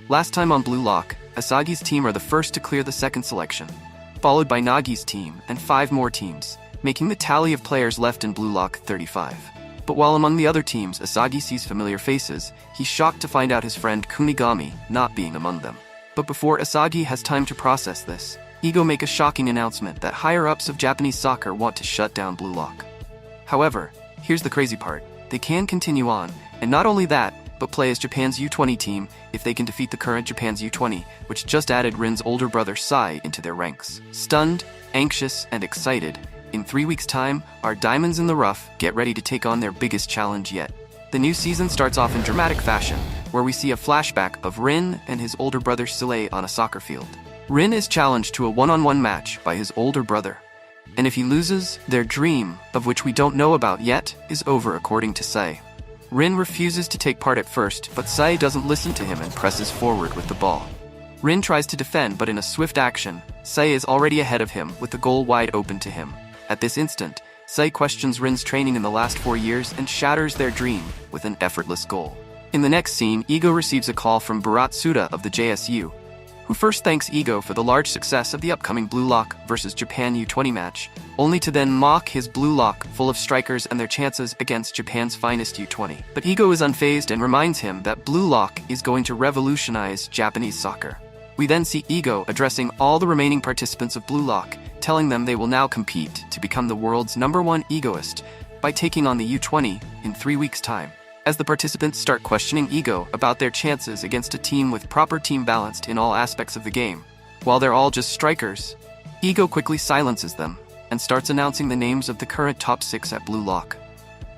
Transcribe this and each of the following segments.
Last time on Bluelock, Asagi's team are the first to clear the second selection, followed by Nagi's team and 5 more teams, making the tally of players left in Bluelock 35. But while among the other teams Asagi sees familiar faces, he's shocked to find out his friend Kunigami not being among them. But before Asagi has time to process this, Ego make a shocking announcement that higher-ups of Japanese soccer want to shut down Bluelock. However, here's the crazy part. They can continue on, and not only that, but play as Japan's U20 team if they can defeat the current Japan's U20, which just added Rin's older brother Sai into their ranks. Stunned, anxious, and excited, in 3 weeks' time, our diamonds in the rough get ready to take on their biggest challenge yet. The new season starts off in dramatic fashion, where we see a flashback of Rin and his older brother Sile on a soccer field. Rin is challenged to a one-on-one match by his older brother, and if he loses, their dream, of which we don't know about yet, is over according to Sai. Rin refuses to take part at first, but Sai doesn't listen to him and presses forward with the ball. Rin tries to defend, but in a swift action, Sai is already ahead of him with the goal wide open to him. At this instant, Sai questions Rin's training in the last 4 years and shatters their dream with an effortless goal. In the next scene, Ego receives a call from Bharat Suda of the JSU, who first thanks Ego for the large success of the upcoming Bluelock vs Japan U20 match, only to then mock his Bluelock full of strikers and their chances against Japan's finest U20. But Ego is unfazed and reminds him that Bluelock is going to revolutionize Japanese soccer. We then see Ego addressing all the remaining participants of Bluelock, telling them they will now compete to become the world's #1 egoist by taking on the U20 in 3 weeks' time. As the participants start questioning Ego about their chances against a team with proper team balanced in all aspects of the game, while they're all just strikers, Ego quickly silences them and starts announcing the names of the current top 6 at Bluelock.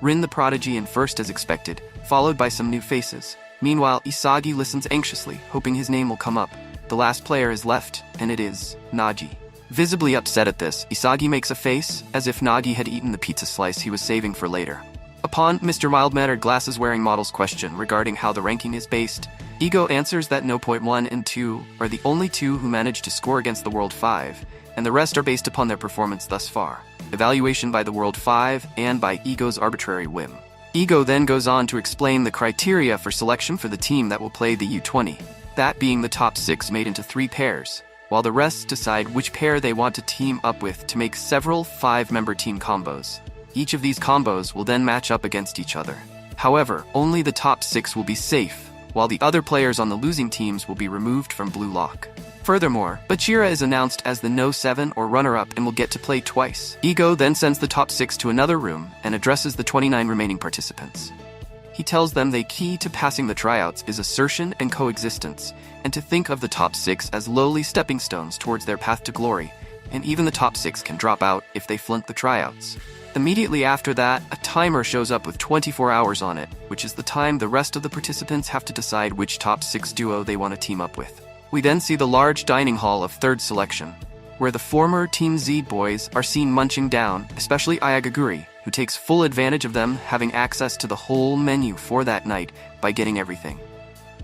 Rin the prodigy in first as expected, followed by some new faces. Meanwhile, Isagi listens anxiously, hoping his name will come up. The last player is left, and it is Nagi. Visibly upset at this, Isagi makes a face as if Nagi had eaten the pizza slice he was saving for later. Upon Mr. Mild-mannered glasses-wearing model's question regarding how the ranking is based, Ego answers that No. 1 and 2 are the only 2 who managed to score against the World 5, and the rest are based upon their performance thus far, evaluation by the World 5 and by Ego's arbitrary whim. Ego then goes on to explain the criteria for selection for the team that will play the U20, that being the top 6 made into 3 pairs, while the rest decide which pair they want to team up with to make several 5-member team combos. Each of these combos will then match up against each other. However, only the top 6 will be safe, while the other players on the losing teams will be removed from Bluelock. Furthermore, Bachira is announced as the No. 7 or runner-up and will get to play twice. Ego then sends the top 6 to another room and addresses the 29 remaining participants. He tells them the key to passing the tryouts is assertion and coexistence, and to think of the top 6 as lowly stepping stones towards their path to glory, and even the top 6 can drop out if they flunk the tryouts. Immediately after that, a timer shows up with 24 hours on it, which is the time the rest of the participants have to decide which top 6 duo they want to team up with. We then see the large dining hall of third selection, where the former Team Z boys are seen munching down, especially Ayagaguri, who takes full advantage of them having access to the whole menu for that night by getting everything,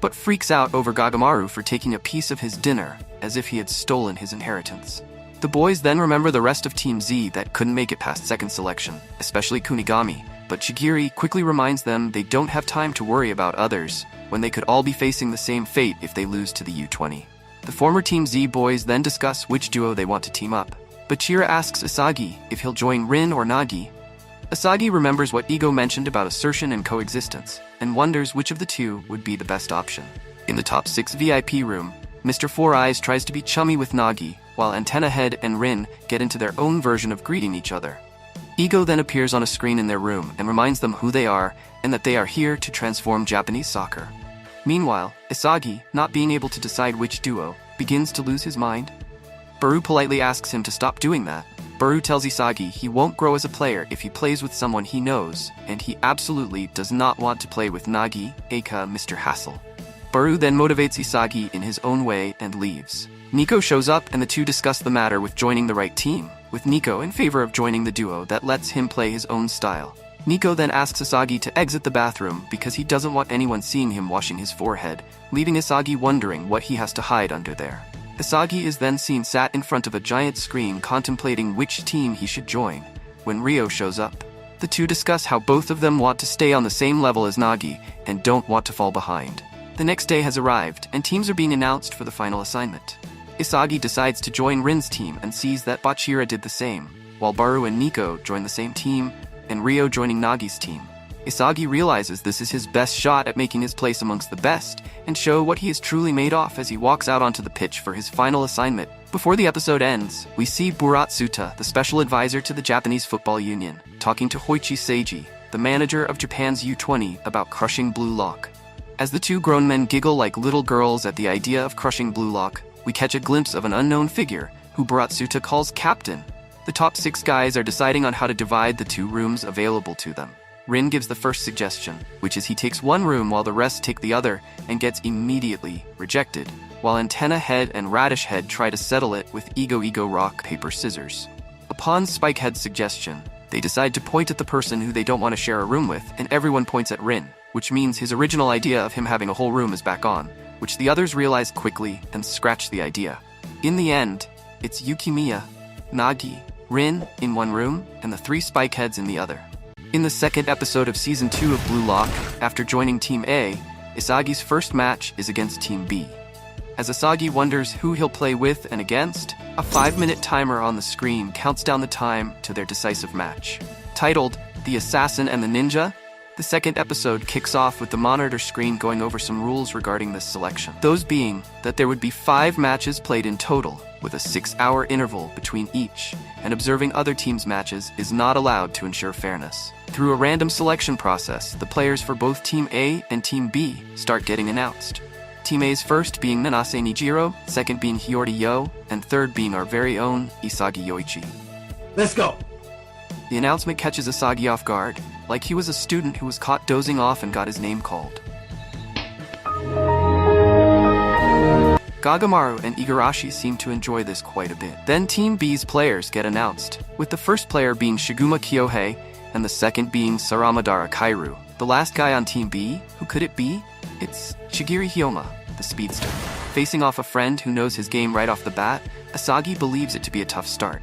but freaks out over Gagamaru for taking a piece of his dinner as if he had stolen his inheritance. The boys then remember the rest of Team Z that couldn't make it past second selection, especially Kunigami, but Shigiri quickly reminds them they don't have time to worry about others when they could all be facing the same fate if they lose to the U20. The former Team Z boys then discuss which duo they want to team up. Bachira asks Asagi if he'll join Rin or Nagi. Asagi remembers what Ego mentioned about assertion and coexistence, and wonders which of the 2 would be the best option. In the top 6 VIP room, Mr. Four Eyes tries to be chummy with Nagi, while Antenna Head and Rin get into their own version of greeting each other. Ego then appears on a screen in their room and reminds them who they are and that they are here to transform Japanese soccer. Meanwhile, Isagi, not being able to decide which duo, begins to lose his mind. Baru politely asks him to stop doing that. Baru tells Isagi he won't grow as a player if he plays with someone he knows, and he absolutely does not want to play with Nagi, aka Mr. Hassel. Baru then motivates Isagi in his own way and leaves. Nico shows up and the 2 discuss the matter with joining the right team, with Nico in favor of joining the duo that lets him play his own style. Nico then asks Asagi to exit the bathroom because he doesn't want anyone seeing him washing his forehead, leaving Asagi wondering what he has to hide under there. Asagi is then seen sat in front of a giant screen contemplating which team he should join, when Ryo shows up. The 2 discuss how both of them want to stay on the same level as Nagi and don't want to fall behind. The next day has arrived, and teams are being announced for the final assignment. Isagi decides to join Rin's team and sees that Bachira did the same, while Baru and Nico join the same team, and Ryo joining Nagi's team. Isagi realizes this is his best shot at making his place amongst the best, and show what he is truly made of as he walks out onto the pitch for his final assignment. Before the episode ends, we see Buratsuta, the special advisor to the Japanese Football Union, talking to Hoichi Seiji, the manager of Japan's U20, about crushing Bluelock. As the two grown men giggle like little girls at the idea of crushing Bluelock, we catch a glimpse of an unknown figure, who Buratsuta calls Captain. The top 6 guys are deciding on how to divide the 2 rooms available to them. Rin gives the first suggestion, which is he takes one room while the rest take the other, and gets immediately rejected, while Antenna Head and Radish Head try to settle it with Ego Rock, Paper, Scissors. Upon Spikehead's suggestion, they decide to point at the person who they don't want to share a room with, and everyone points at Rin, which means his original idea of him having a whole room is back on, which the others realize quickly and scratch the idea. In the end, it's Yukimiya, Nagi, Rin in one room, and the 3 Spikeheads in the other. In the second episode of Season 2 of Bluelock, after joining Team A, Isagi's first match is against Team B. As Isagi wonders who he'll play with and against, a 5-minute timer on the screen counts down the time to their decisive match. Titled, The Assassin and the Ninja, the second episode kicks off with the monitor screen going over some rules regarding this selection. Those being that there would be 5 matches played in total, with a 6-hour interval between each, and observing other teams' matches is not allowed to ensure fairness. Through a random selection process, the players for both Team A and Team B start getting announced. Team A's first being Nanase Nijiro, second being Hiyori Yo, and third being our very own Isagi Yoichi. Let's go! The announcement catches Isagi off guard, like he was a student who was caught dozing off and got his name called. Gagamaru and Igarashi seem to enjoy this quite a bit. Then Team B's players get announced, with the first player being Shiguma Kyohei, and the second being Saramadara Kairu. The last guy on Team B, who could it be? It's Shigiri Hyoma, the speedster. Facing off a friend who knows his game right off the bat, Isagi believes it to be a tough start.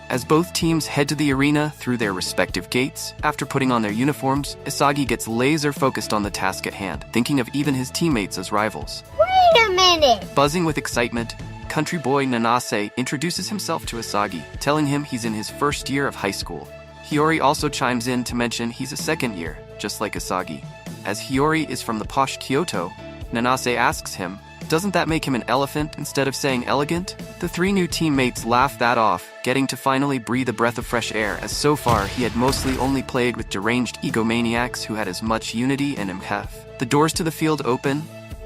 As both teams head to the arena through their respective gates, after putting on their uniforms, Isagi gets laser focused on the task at hand, thinking of even his teammates as rivals. Wait a minute! Buzzing with excitement, country boy Nanase introduces himself to Isagi, telling him he's in his first year of high school. Hiyori also chimes in to mention he's a second year, just like Isagi. As Hiyori is from the posh Kyoto, Nanase asks him, doesn't that make him an elephant instead of saying elegant? The 3 new teammates laugh that off, getting to finally breathe a breath of fresh air, as so far he had mostly only played with deranged egomaniacs who had as much unity and empath. The doors to the field open,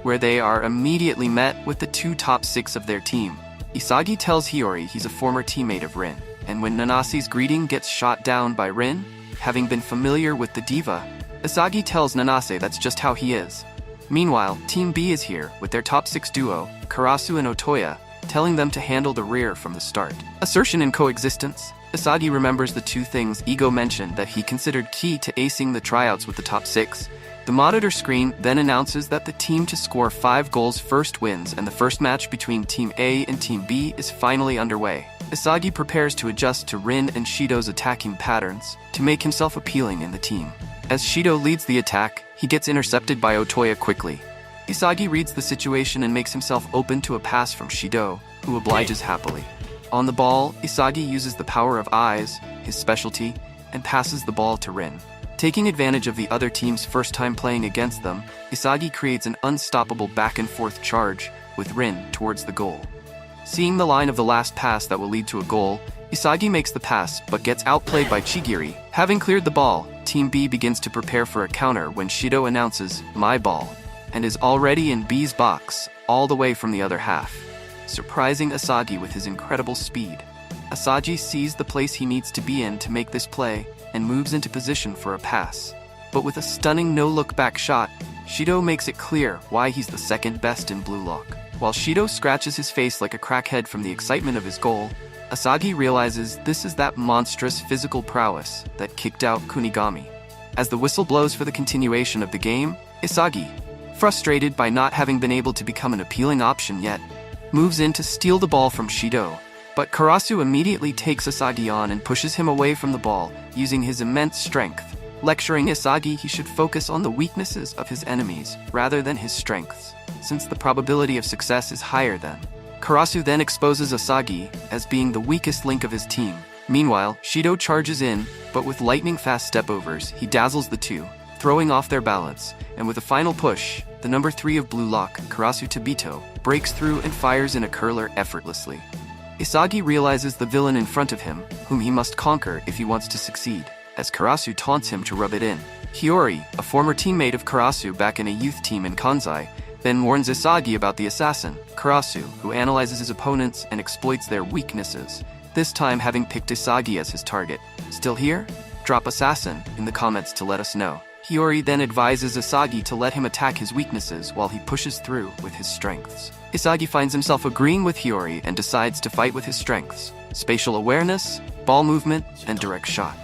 where they are immediately met with the 2 top 6 of their team. Isagi tells Hiyori he's a former teammate of Rin, and when Nanase's greeting gets shot down by Rin, having been familiar with the diva, Isagi tells Nanase that's just how he is. Meanwhile, Team B is here, with their top 6 duo, Karasu and Otoya, telling them to handle the rear from the start. Assertion and coexistence. Isagi remembers the 2 things Ego mentioned that he considered key to acing the tryouts with the top 6. The monitor screen then announces that the team to score 5 goals first wins, and the first match between Team A and Team B is finally underway. Isagi prepares to adjust to Rin and Shido's attacking patterns to make himself appealing in the team. As Shido leads the attack, he gets intercepted by Otoya quickly. Isagi reads the situation and makes himself open to a pass from Shido, who obliges happily. On the ball, Isagi uses the power of eyes, his specialty, and passes the ball to Rin. Taking advantage of the other team's first time playing against them, Isagi creates an unstoppable back-and-forth charge with Rin towards the goal. Seeing the line of the last pass that will lead to a goal, Isagi makes the pass but gets outplayed by Chigiri. Having cleared the ball, Team B begins to prepare for a counter when Shido announces, "My ball," and is already in B's box, all the way from the other half, surprising Isagi with his incredible speed. Isagi sees the place he needs to be in to make this play and moves into position for a pass. But with a stunning no-look-back shot, Shido makes it clear why he's the second best in Bluelock. While Shido scratches his face like a crackhead from the excitement of his goal, Isagi realizes this is that monstrous physical prowess that kicked out Kunigami. As the whistle blows for the continuation of the game, Isagi, frustrated by not having been able to become an appealing option yet, moves in to steal the ball from Shido. But Karasu immediately takes Isagi on and pushes him away from the ball, using his immense strength. lecturing Isagi he should focus on the weaknesses of his enemies rather than his strengths, since the probability of success is higher then. Karasu then exposes Isagi as being the weakest link of his team. Meanwhile, Shido charges in, but with lightning-fast step-overs, he dazzles the two, throwing off their balance, and with a final push, the number 3 of Bluelock, Karasu Tobito, breaks through and fires in a curler effortlessly. Isagi realizes the villain in front of him, whom he must conquer if he wants to succeed, as Karasu taunts him to rub it in. Hiyori, a former teammate of Karasu back in a youth team in Kansai, then warns Isagi about the assassin, Karasu, who analyzes his opponents and exploits their weaknesses, this time having picked Isagi as his target. Still here? Drop assassin in the comments to let us know. Hiyori then advises Isagi to let him attack his weaknesses while he pushes through with his strengths. Isagi finds himself agreeing with Hiyori and decides to fight with his strengths: spatial awareness, ball movement, and direct shot.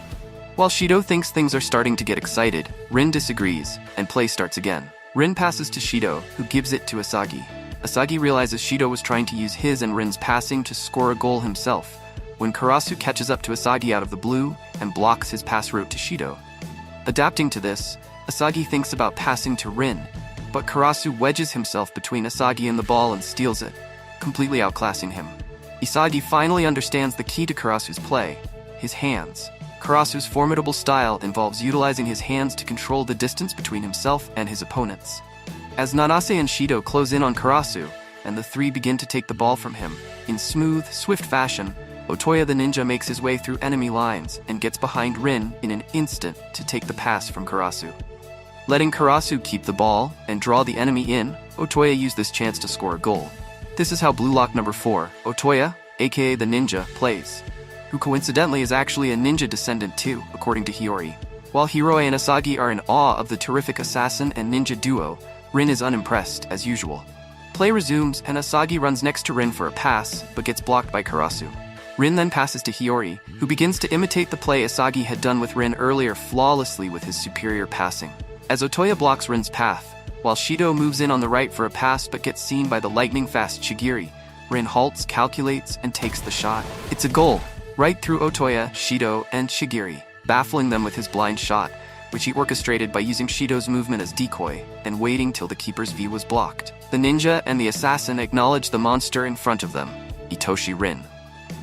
While Shido thinks things are starting to get excited, Rin disagrees, and play starts again. Rin passes to Shido, who gives it to Isagi. Isagi realizes Shido was trying to use his and Rin's passing to score a goal himself, when Karasu catches up to Isagi out of the blue and blocks his pass route to Shido. Adapting to this, Isagi thinks about passing to Rin, but Karasu wedges himself between Isagi and the ball and steals it, completely outclassing him. Isagi finally understands the key to Karasu's play: his hands. Karasu's formidable style involves utilizing his hands to control the distance between himself and his opponents. As Nanase and Shido close in on Karasu, and the three begin to take the ball from him, in smooth, swift fashion, Otoya the ninja makes his way through enemy lines and gets behind Rin in an instant to take the pass from Karasu. Letting Karasu keep the ball and draw the enemy in, Otoya used this chance to score a goal. This is how Bluelock number 4, Otoya, aka the ninja, plays, who coincidentally is actually a ninja descendant too, according to Hiyori. While Hiroi and Isagi are in awe of the terrific assassin and ninja duo, Rin is unimpressed, as usual. Play resumes, and Isagi runs next to Rin for a pass, but gets blocked by Karasu. Rin then passes to Hiyori, who begins to imitate the play Isagi had done with Rin earlier flawlessly with his superior passing. As Otoya blocks Rin's path, while Shido moves in on the right for a pass but gets seen by the lightning-fast Shigiri, Rin halts, calculates, and takes the shot. It's a goal, right through Otoya, Shido, and Shigiri, baffling them with his blind shot, which he orchestrated by using Shido's movement as decoy and waiting till the keeper's view was blocked. The ninja and the assassin acknowledge the monster in front of them, Itoshi Rin.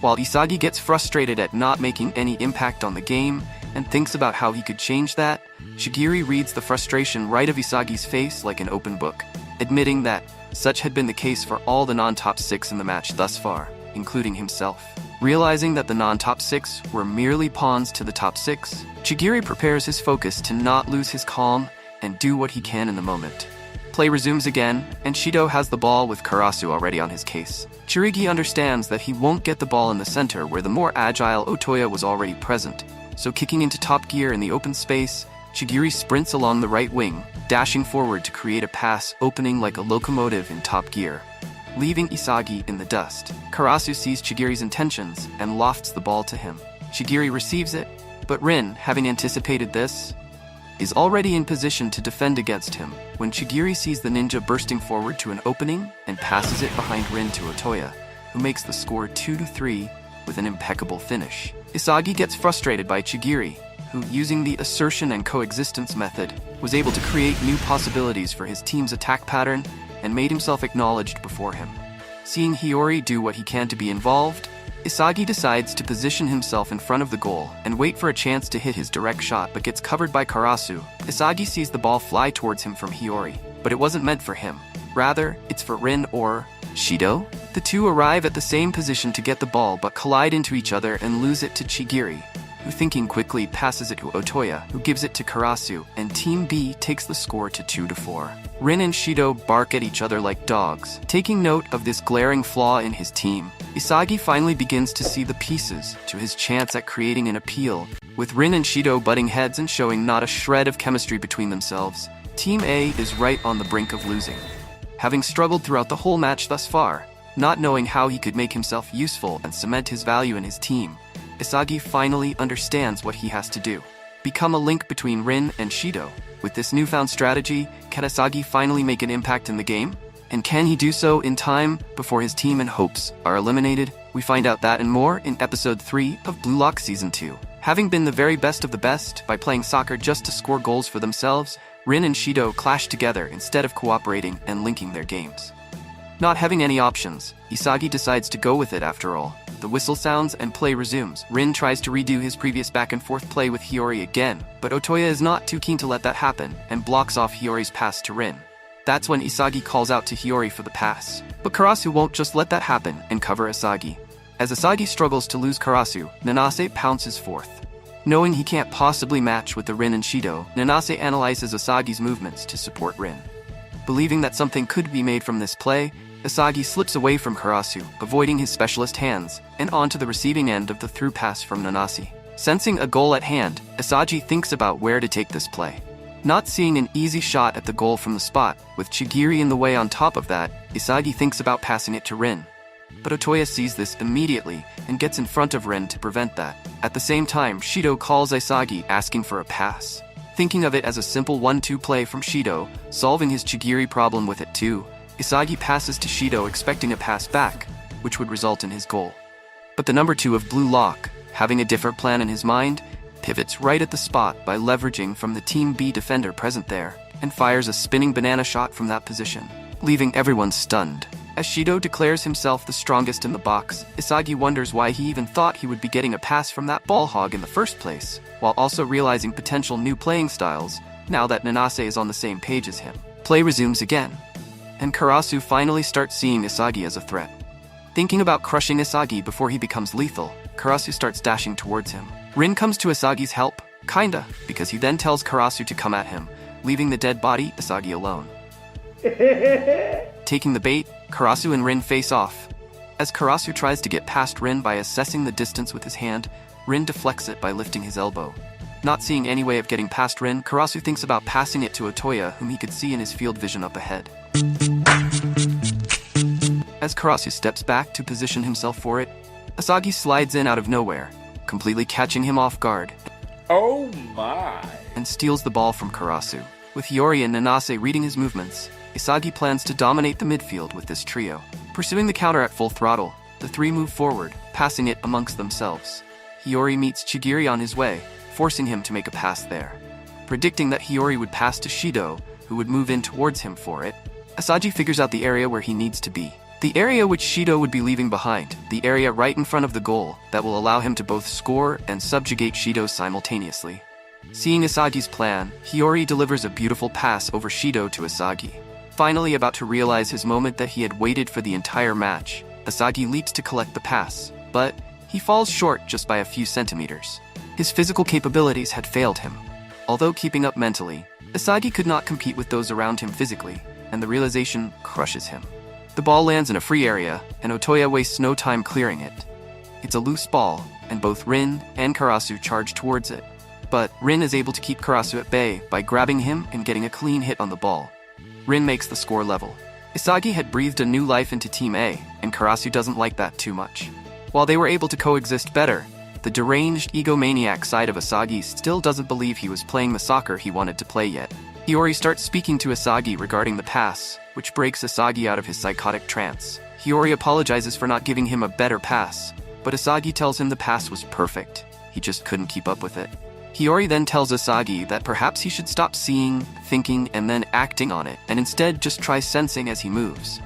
While Isagi gets frustrated at not making any impact on the game and thinks about how he could change that, Shigiri reads the frustration right of Isagi's face like an open book, admitting that such had been the case for all the non-top 6 in the match thus far, including himself. Realizing that the non-top 6 were merely pawns to the top 6, Shigiri prepares his focus to not lose his calm and do what he can in the moment. Play resumes again, and Shido has the ball with Karasu already on his case. Chirigi understands that he won't get the ball in the center where the more agile Otoya was already present, so kicking into top gear in the open space, Shigiri sprints along the right wing, dashing forward to create a pass opening like a locomotive in top gear, leaving Isagi in the dust. Karasu sees Chigiri's intentions and lofts the ball to him. Shigiri receives it, but Rin, having anticipated this, is already in position to defend against him when Shigiri sees the ninja bursting forward to an opening and passes it behind Rin to Otoya, who makes the score 2-3 with an impeccable finish. Isagi gets frustrated by Chigiri, who, using the assertion and coexistence method, was able to create new possibilities for his team's attack pattern and made himself acknowledged before him. Seeing Hiyori do what he can to be involved, Isagi decides to position himself in front of the goal and wait for a chance to hit his direct shot but gets covered by Karasu. Isagi sees the ball fly towards him from Hiyori, but it wasn't meant for him. Rather, it's for Rin or Shido? The two arrive at the same position to get the ball but collide into each other and lose it to Chigiri, who thinking quickly passes it to Otoya, who gives it to Karasu, and Team B takes the score to 2-4. Rin and Shido bark at each other like dogs. Taking note of this glaring flaw in his team, Isagi finally begins to see the pieces to his chance at creating an appeal. With Rin and Shido butting heads and showing not a shred of chemistry between themselves, Team A is right on the brink of losing. Having struggled throughout the whole match thus far, not knowing how he could make himself useful and cement his value in his team, Isagi finally understands what he has to do: become a link between Rin and Shido. With this newfound strategy, can Isagi finally make an impact in the game? And can he do so in time before his team and hopes are eliminated? We find out that and more in Episode 3 of Bluelock Season 2. Having been the very best of the best by playing soccer just to score goals for themselves, Rin and Shido clash together instead of cooperating and linking their games. Not having any options, Isagi decides to go with it after all. The whistle sounds and play resumes. Rin tries to redo his previous back-and-forth play with Hiyori again, but Otoya is not too keen to let that happen and blocks off Hiyori's pass to Rin. That's when Isagi calls out to Hiyori for the pass. But Karasu won't just let that happen and cover Isagi. As Isagi struggles to lose Karasu, Nanase pounces forth. Knowing he can't possibly match with the Rin and Shido, Nanase analyzes Isagi's movements to support Rin. Believing that something could be made from this play, Isagi slips away from Karasu, avoiding his specialist hands, and onto the receiving end of the through pass from Nanase. Sensing a goal at hand, Isagi thinks about where to take this play. Not seeing an easy shot at the goal from the spot, with Chigiri in the way on top of that, Isagi thinks about passing it to Rin. But Otoya sees this immediately and gets in front of Rin to prevent that. At the same time, Shido calls Isagi asking for a pass. Thinking of it as a simple 1-2 play from Shido, solving his Chigiri problem with it too, Isagi passes to Shido expecting a pass back, which would result in his goal. But the number 2 of Bluelock, having a different plan in his mind, pivots right at the spot by leveraging from the Team B defender present there, and fires a spinning banana shot from that position, leaving everyone stunned. As Shido declares himself the strongest in the box, Isagi wonders why he even thought he would be getting a pass from that ball hog in the first place, while also realizing potential new playing styles, now that Nanase is on the same page as him. Play resumes again, and Karasu finally starts seeing Isagi as a threat. Thinking about crushing Isagi before he becomes lethal, Karasu starts dashing towards him. Rin comes to Isagi's help, kinda, because he then tells Karasu to come at him, leaving the dead body Isagi alone. Taking the bait, Karasu and Rin face off. As Karasu tries to get past Rin by assessing the distance with his hand, Rin deflects it by lifting his elbow. Not seeing any way of getting past Rin, Karasu thinks about passing it to Otoya, whom he could see in his field vision up ahead. As Karasu steps back to position himself for it, Isagi slides in out of nowhere, completely catching him off guard. Oh my! And steals the ball from Karasu. With Hiyori and Nanase reading his movements, Isagi plans to dominate the midfield with this trio. Pursuing the counter at full throttle, the three move forward, passing it amongst themselves. Hiyori meets Chigiri on his way, forcing him to make a pass there. Predicting that Hiyori would pass to Shido, who would move in towards him for it, Isagi figures out the area where he needs to be. The area which Shido would be leaving behind, the area right in front of the goal that will allow him to both score and subjugate Shido simultaneously. Seeing Isagi's plan, Hiyori delivers a beautiful pass over Shido to Isagi. Finally about to realize his moment that he had waited for the entire match, Isagi leaps to collect the pass, but he falls short just by a few centimeters. His physical capabilities had failed him. Although keeping up mentally, Isagi could not compete with those around him physically, and the realization crushes him. The ball lands in a free area, and Otoya wastes no time clearing it. It's a loose ball, and both Rin and Karasu charge towards it. But Rin is able to keep Karasu at bay by grabbing him and getting a clean hit on the ball. Rin makes the score level. Isagi had breathed a new life into Team A, and Karasu doesn't like that too much. While they were able to coexist better, the deranged egomaniac side of Isagi still doesn't believe he was playing the soccer he wanted to play yet. Hiyori starts speaking to Isagi regarding the pass, which breaks Isagi out of his psychotic trance. Hiyori apologizes for not giving him a better pass, but Isagi tells him the pass was perfect. He just couldn't keep up with it. Hiyori then tells Isagi that perhaps he should stop seeing, thinking, and then acting on it, and instead just try sensing as he moves.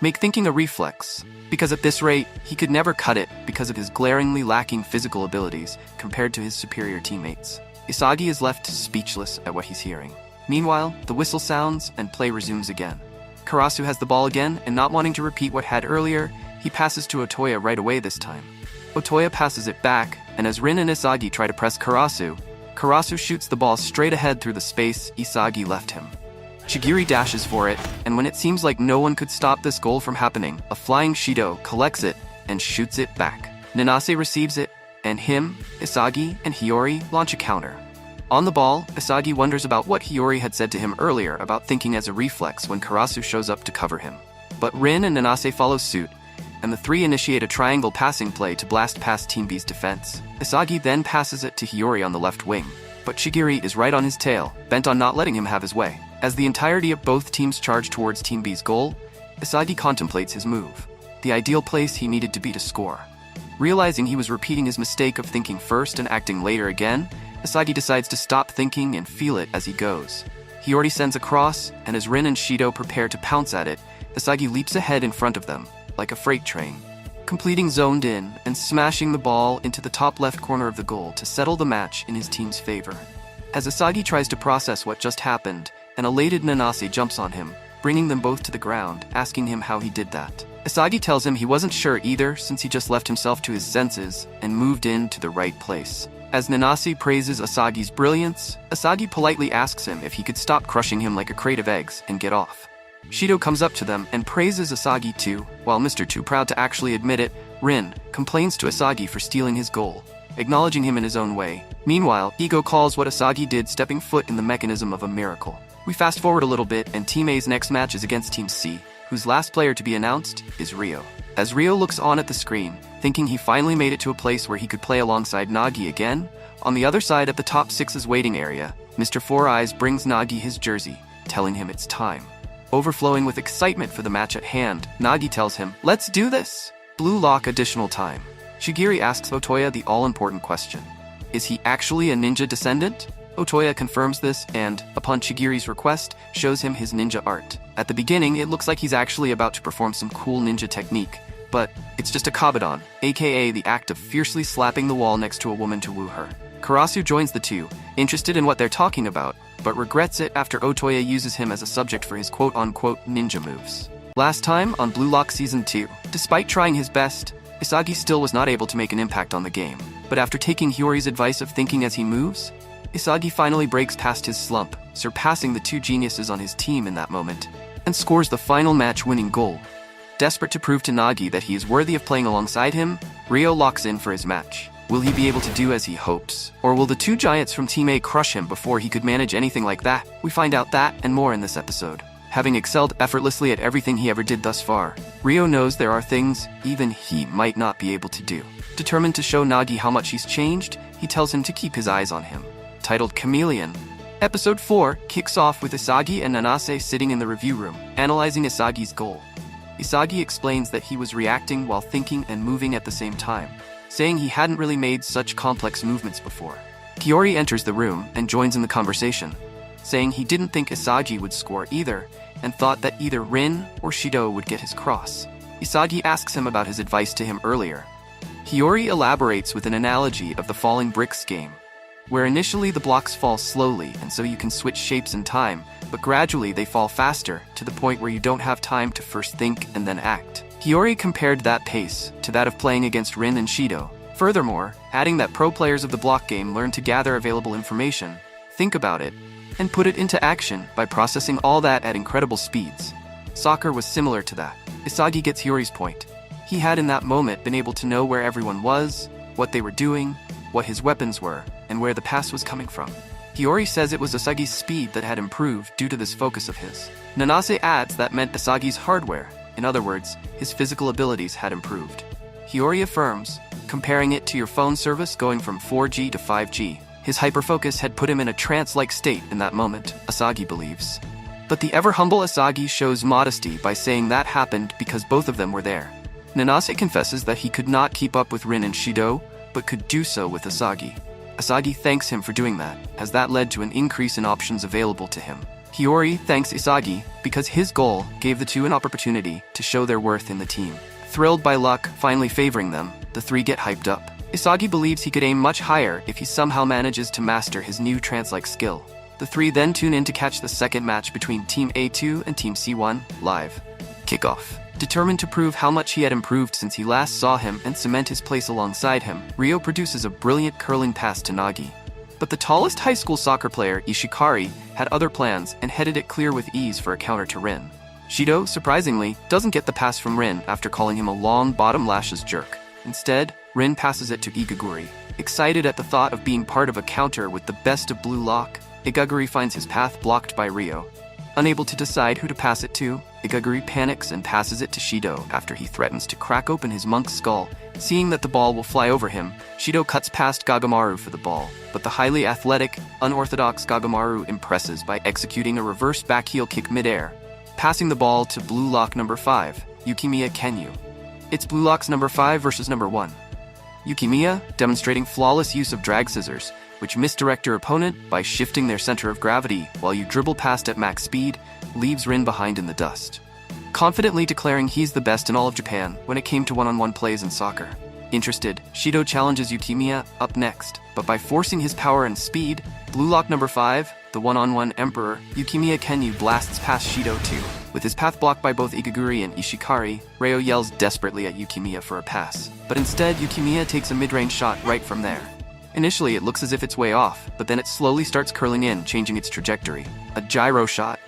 Make thinking a reflex, because at this rate, he could never cut it because of his glaringly lacking physical abilities compared to his superior teammates. Isagi is left speechless at what he's hearing. Meanwhile, the whistle sounds and play resumes again. Karasu has the ball again, and not wanting to repeat what had earlier, he passes to Otoya right away this time. Otoya passes it back, and as Rin and Isagi try to press Karasu, Karasu shoots the ball straight ahead through the space Isagi left him. Chigiri dashes for it, and when it seems like no one could stop this goal from happening, a flying Shido collects it and shoots it back. Nanase receives it, and him, Isagi, and Hiyori launch a counter. On the ball, Isagi wonders about what Hiyori had said to him earlier about thinking as a reflex when Karasu shows up to cover him. But Rin and Nanase follow suit, and the three initiate a triangle passing play to blast past Team B's defense. Isagi then passes it to Hiyori on the left wing, but Chigiri is right on his tail, bent on not letting him have his way. As the entirety of both teams charge towards Team B's goal, Isagi contemplates his move, the ideal place he needed to be to score. Realizing he was repeating his mistake of thinking first and acting later again, Asagi decides to stop thinking and feel it as he goes. Hiyori sends a cross, and as Rin and Shido prepare to pounce at it, Asagi leaps ahead in front of them, like a freight train, completing zoned in and smashing the ball into the top left corner of the goal to settle the match in his team's favor. As Asagi tries to process what just happened, an elated Nanase jumps on him, bringing them both to the ground, asking him how he did that. Asagi tells him he wasn't sure either since he just left himself to his senses and moved into the right place. As Nanase praises Asagi's brilliance, Asagi politely asks him if he could stop crushing him like a crate of eggs and get off. Shido comes up to them and praises Asagi too, while Mr. Too Proud to actually admit it, Rin complains to Asagi for stealing his goal, acknowledging him in his own way. Meanwhile, Ego calls what Asagi did stepping foot in the mechanism of a miracle. We fast forward a little bit and Team A's next match is against Team C, whose last player to be announced is Ryo. As Ryo looks on at the screen, thinking he finally made it to a place where he could play alongside Nagi again, on the other side at the top 6's waiting area, Mr. Four Eyes brings Nagi his jersey, telling him it's time. Overflowing with excitement for the match at hand, Nagi tells him, "Let's do this!" Bluelock additional time. Shigiri asks Otoya the all-important question. Is he actually a ninja descendant? Otoya confirms this and, upon Shigiri's request, shows him his ninja art. At the beginning, it looks like he's actually about to perform some cool ninja technique, but it's just a kabedon, aka the act of fiercely slapping the wall next to a woman to woo her. Karasu joins the two, interested in what they're talking about, but regrets it after Otoya uses him as a subject for his quote-unquote ninja moves. Last time on Bluelock Season 2, despite trying his best, Isagi still was not able to make an impact on the game. But after taking Hiyori's advice of thinking as he moves, Isagi finally breaks past his slump, surpassing the two geniuses on his team in that moment, and scores the final match-winning goal. Desperate to prove to Nagi that he is worthy of playing alongside him, Ryo locks in for his match. Will he be able to do as he hopes? Or will the two giants from Team A crush him before he could manage anything like that? We find out that and more in this episode. Having excelled effortlessly at everything he ever did thus far, Ryo knows there are things even he might not be able to do. Determined to show Nagi how much he's changed, he tells him to keep his eyes on him. Titled Chameleon, Episode 4 kicks off with Isagi and Nanase sitting in the review room, analyzing Isagi's goal. Isagi explains that he was reacting while thinking and moving at the same time, saying he hadn't really made such complex movements before. Hiyori enters the room and joins in the conversation, saying he didn't think Isagi would score either, and thought that either Rin or Shido would get his cross. Isagi asks him about his advice to him earlier. Hiyori elaborates with an analogy of the falling bricks game, where initially the blocks fall slowly and so you can switch shapes in time, but gradually they fall faster to the point where you don't have time to first think and then act. Hiyori compared that pace to that of playing against Rin and Shido. Furthermore, adding that pro players of the block game learn to gather available information, think about it, and put it into action by processing all that at incredible speeds. Soccer was similar to that. Isagi gets Hiyori's point. He had in that moment been able to know where everyone was, what they were doing, what his weapons were, and where the pass was coming from. Hiyori says it was Asagi's speed that had improved due to this focus of his. Nanase adds that meant Asagi's hardware. In other words, his physical abilities had improved. Hiyori affirms, comparing it to your phone service going from 4G to 5G. His hyperfocus had put him in a trance-like state in that moment, Asagi believes. But the ever-humble Asagi shows modesty by saying that happened because both of them were there. Nanase confesses that he could not keep up with Rin and Shido, but could do so with Asagi. Asagi thanks him for doing that, as that led to an increase in options available to him. Hiyori thanks Isagi because his goal gave the two an opportunity to show their worth in the team. Thrilled by luck finally favoring them, the three get hyped up. Isagi believes he could aim much higher if he somehow manages to master his new trance-like skill. The three then tune in to catch the second match between Team A2 and Team C1, live. Kickoff. Determined to prove how much he had improved since he last saw him and cement his place alongside him, Ryo produces a brilliant curling pass to Nagi. But the tallest high school soccer player, Ishikari, had other plans and headed it clear with ease for a counter to Rin. Shido, surprisingly, doesn't get the pass from Rin after calling him a long bottom lashes jerk. Instead, Rin passes it to Igaguri. Excited at the thought of being part of a counter with the best of Bluelock, Igaguri finds his path blocked by Ryo. Unable to decide who to pass it to, Igaguri panics and passes it to Shido after he threatens to crack open his monk's skull. Seeing that the ball will fly over him, Shido cuts past Gagamaru for the ball, but the highly athletic, unorthodox Gagamaru impresses by executing a reverse back heel kick midair, passing the ball to Bluelock number 5, Yukimiya Kenyu. It's Bluelock's number 5 versus number 1. Yukimiya, demonstrating flawless use of drag scissors, which misdirect your opponent by shifting their center of gravity while you dribble past at max speed, leaves Rin behind in the dust. Confidently declaring he's the best in all of Japan when it came to one-on-one plays in soccer. Interested, Shido challenges Yukimiya up next, but by forcing his power and speed, Bluelock number 5, the one-on-one emperor, Yukimiya Kenyu blasts past Shido too. With his path blocked by both Igaguri and Ishikari, Ryo yells desperately at Yukimiya for a pass, but instead Yukimiya takes a mid-range shot right from there. Initially it looks as if it's way off, but then it slowly starts curling in, changing its trajectory. A gyro shot,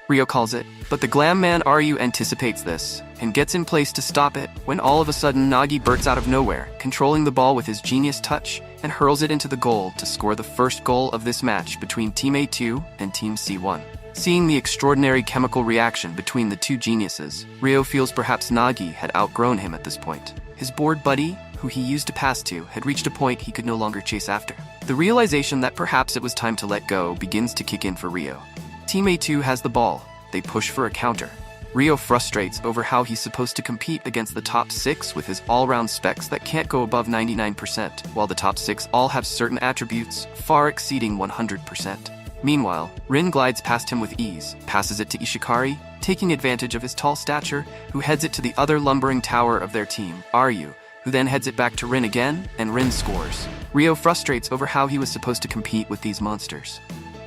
Ryo calls it, but the glam man Ryu anticipates this, and gets in place to stop it, when all of a sudden Nagi bursts out of nowhere, controlling the ball with his genius touch, and hurls it into the goal to score the first goal of this match between Team A2 and Team C1. Seeing the extraordinary chemical reaction between the two geniuses, Ryo feels perhaps Nagi had outgrown him at this point. His bored buddy, who he used to pass to, had reached a point he could no longer chase after. The realization that perhaps it was time to let go begins to kick in for Ryo. Team A2 has the ball. They push for a counter. Ryo frustrates over how he's supposed to compete against the top 6 with his all-round specs that can't go above 99%, while the top 6 all have certain attributes far exceeding 100%. Meanwhile, Rin glides past him with ease, passes it to Ishikari, taking advantage of his tall stature, who heads it to the other lumbering tower of their team, Ryu, who then heads it back to Rin again, and Rin scores. Ryo frustrates over how he was supposed to compete with these monsters.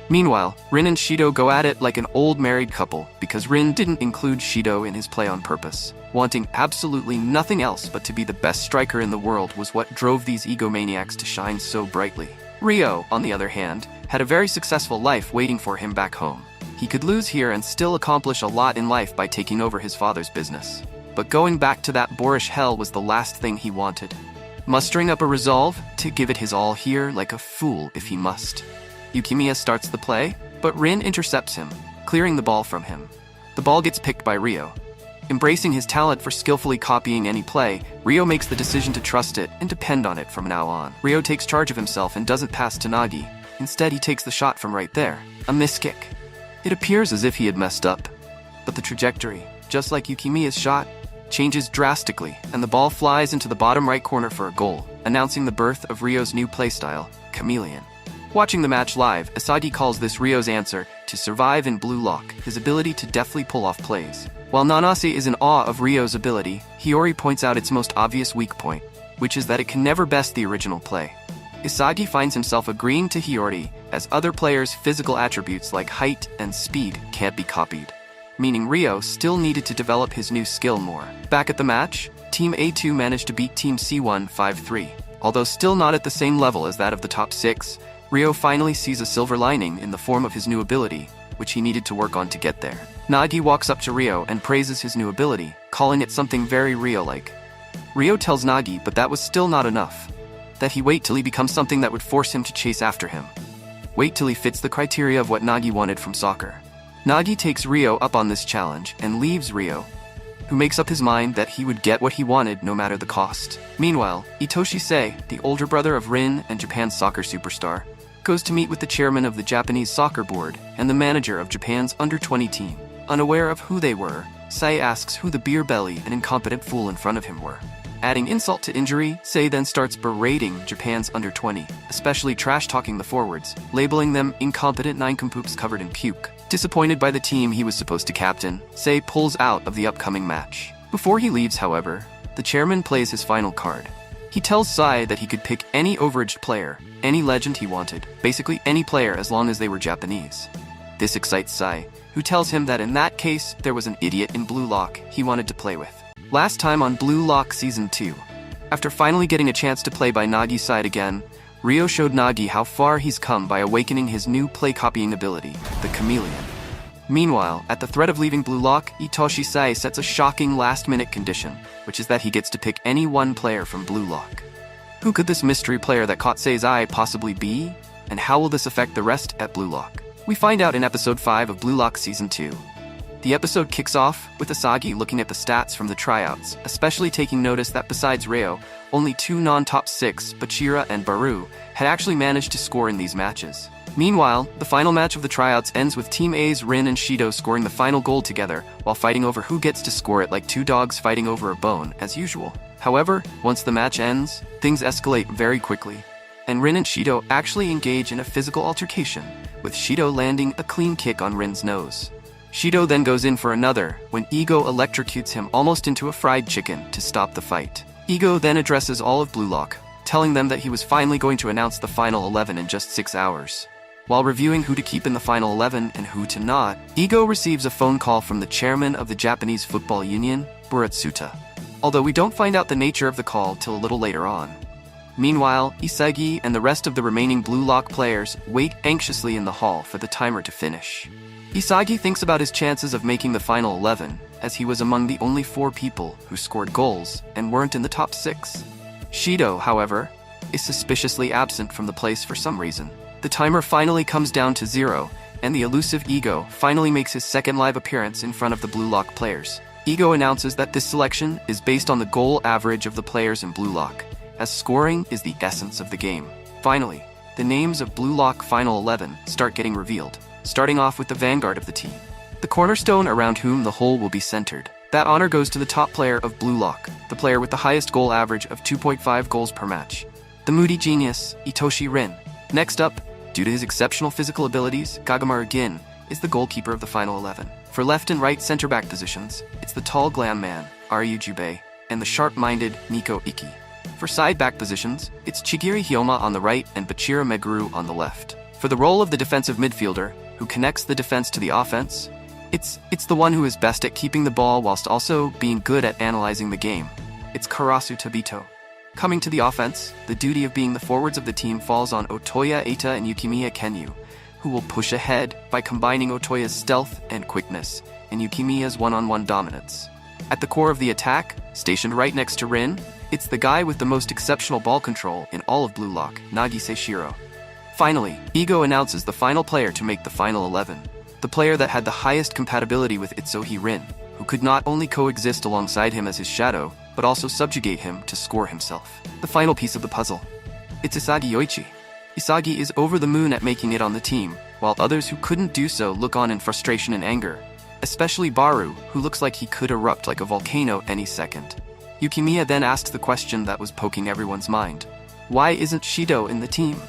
Meanwhile, Rin and Shido go at it like an old married couple because Rin didn't include Shido in his play on purpose. Wanting absolutely nothing else but to be the best striker in the world was what drove these egomaniacs to shine so brightly. Ryo, on the other hand, had a very successful life waiting for him back home. He could lose here and still accomplish a lot in life by taking over his father's business. But going back to that boorish hell was the last thing he wanted. Mustering up a resolve to give it his all here like a fool if he must. Yukimiya starts the play, but Rin intercepts him, clearing the ball from him. The ball gets picked by Ryo. Embracing his talent for skillfully copying any play, Ryo makes the decision to trust it and depend on it from now on. Ryo takes charge of himself and doesn't pass to Nagi. Instead, he takes the shot from right there, a miss kick. It appears as if he had messed up, but the trajectory, just like Yukimiya's shot, changes drastically, and the ball flies into the bottom right corner for a goal, announcing the birth of Ryo's new playstyle, Chameleon. Watching the match live, Asagi calls this Ryo's answer to survive in Bluelock, his ability to deftly pull off plays. While Nanase is in awe of Ryo's ability, Hiyori points out its most obvious weak point, which is that it can never best the original play. Asagi finds himself agreeing to Hiyori, as other players' physical attributes like height and speed can't be copied, meaning Ryo still needed to develop his new skill more. Back at the match, Team A2 managed to beat Team C1 5-3. Although still not at the same level as that of the top 6, Ryo finally sees a silver lining in the form of his new ability, which he needed to work on to get there. Nagi walks up to Ryo and praises his new ability, calling it something very Ryo-like. Ryo tells Nagi, but that was still not enough, that he wait till he becomes something that would force him to chase after him. Wait till he fits the criteria of what Nagi wanted from soccer. Nagi takes Ryo up on this challenge and leaves Ryo, who makes up his mind that he would get what he wanted no matter the cost. Meanwhile, Itoshi Sei, the older brother of Rin and Japan's soccer superstar, goes to meet with the chairman of the Japanese soccer board and the manager of Japan's under-20 team. Unaware of who they were, Sei asks who the beer belly and incompetent fool in front of him were. Adding insult to injury, Sei then starts berating Japan's under-20, especially trash-talking the forwards, labeling them incompetent nincompoops covered in puke. Disappointed by the team he was supposed to captain, Sei pulls out of the upcoming match. Before he leaves, however, the chairman plays his final card. He tells Sai that he could pick any overaged player, any legend he wanted, basically any player as long as they were Japanese. This excites Sai, who tells him that in that case, there was an idiot in Bluelock he wanted to play with. Last time on Bluelock Season 2, after finally getting a chance to play by Nagi's side again, Ryo showed Nagi how far he's come by awakening his new play-copying ability, the Chameleon. Meanwhile, at the threat of leaving Bluelock, Itoshi Sei sets a shocking last-minute condition, which is that he gets to pick any one player from Bluelock. Who could this mystery player that caught Sei's eye possibly be? And how will this affect the rest at Bluelock? We find out in Episode 5 of Bluelock Season 2. The episode kicks off with Asagi looking at the stats from the tryouts, especially taking notice that besides Ryo, only 2 non-top 6, Bachira and Baru, had actually managed to score in these matches. Meanwhile, the final match of the tryouts ends with Team A's Rin and Shido scoring the final goal together, while fighting over who gets to score it like two dogs fighting over a bone, as usual. However, once the match ends, things escalate very quickly, and Rin and Shido actually engage in a physical altercation, with Shido landing a clean kick on Rin's nose. Shido then goes in for another, when Ego electrocutes him almost into a fried chicken to stop the fight. Ego then addresses all of Bluelock, telling them that he was finally going to announce the final 11 in just 6 hours. While reviewing who to keep in the final 11 and who to not, Ego receives a phone call from the chairman of the Japanese Football Union, Buratsuta. Although we don't find out the nature of the call till a little later on. Meanwhile, Isagi and the rest of the remaining Bluelock players wait anxiously in the hall for the timer to finish. Isagi thinks about his chances of making the final 11, as he was among the only 4 people who scored goals and weren't in the top 6. Shido, however, is suspiciously absent from the place for some reason. The timer finally comes down to 0, and the elusive Ego finally makes his second live appearance in front of the Bluelock players. Ego announces that this selection is based on the goal average of the players in Bluelock, as scoring is the essence of the game. Finally, the names of Bluelock Final 11 start getting revealed, starting off with the vanguard of the team, the cornerstone around whom the whole will be centered. That honor goes to the top player of Bluelock, the player with the highest goal average of 2.5 goals per match, the moody genius, Itoshi Rin. Next up, due to his exceptional physical abilities, Kagamaru Gin is the goalkeeper of the final 11. For left and right center-back positions, it's the tall glam man, Ryu Jubei, and the sharp-minded Nico Iki. For side-back positions, it's Chigiri Hyoma on the right and Bachira Meguru on the left. For the role of the defensive midfielder, who connects the defense to the offense, it's the one who is best at keeping the ball whilst also being good at analyzing the game. It's Karasu Tabito. Coming to the offense, the duty of being the forwards of the team falls on Otoya Eita and Yukimiya Kenyu, who will push ahead by combining Otoya's stealth and quickness and Yukimiya's one-on-one dominance. At the core of the attack, stationed right next to Rin, it's the guy with the most exceptional ball control in all of Bluelock, Nagise Shiro. Finally, Ego announces the final player to make the final 11, the player that had the highest compatibility with Itsuhi Rin, who could not only coexist alongside him as his shadow, but also subjugate him to score himself. The final piece of the puzzle. It's Isagi Yoichi. Isagi is over the moon at making it on the team, while others who couldn't do so look on in frustration and anger, especially Baru, who looks like he could erupt like a volcano any second. Yukimiya then asks the question that was poking everyone's mind. Why isn't Shido in the team?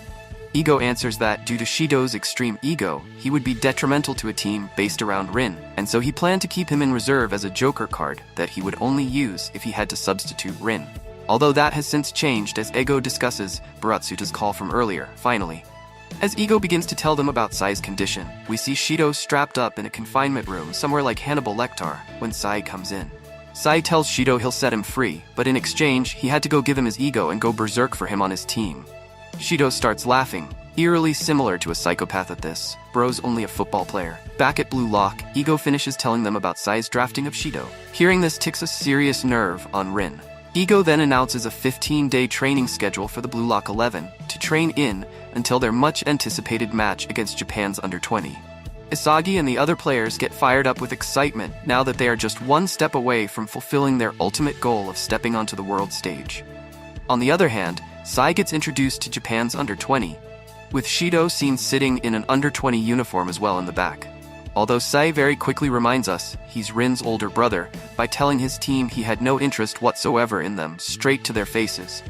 Ego answers that due to Shido's extreme ego, he would be detrimental to a team based around Rin, and so he planned to keep him in reserve as a joker card that he would only use if he had to substitute Rin. Although that has since changed as Ego discusses Buratsuta's call from earlier, finally. As Ego begins to tell them about Sai's condition, we see Shido strapped up in a confinement room somewhere like Hannibal Lecter when Sai comes in. Sai tells Shido he'll set him free, but in exchange, he had to go give him his ego and go berserk for him on his team. Shido starts laughing, eerily similar to a psychopath at this. Bro's only a football player. Back at Bluelock, Ego finishes telling them about Sai's drafting of Shido. Hearing this ticks a serious nerve on Rin. Ego then announces a 15-day training schedule for the Bluelock 11 to train in until their much-anticipated match against Japan's under-20. Isagi and the other players get fired up with excitement now that they are just one step away from fulfilling their ultimate goal of stepping onto the world stage. On the other hand, Sai gets introduced to Japan's under-20, with Shido seen sitting in an under-20 uniform as well in the back. Although Sai very quickly reminds us he's Rin's older brother by telling his team he had no interest whatsoever in them straight to their faces.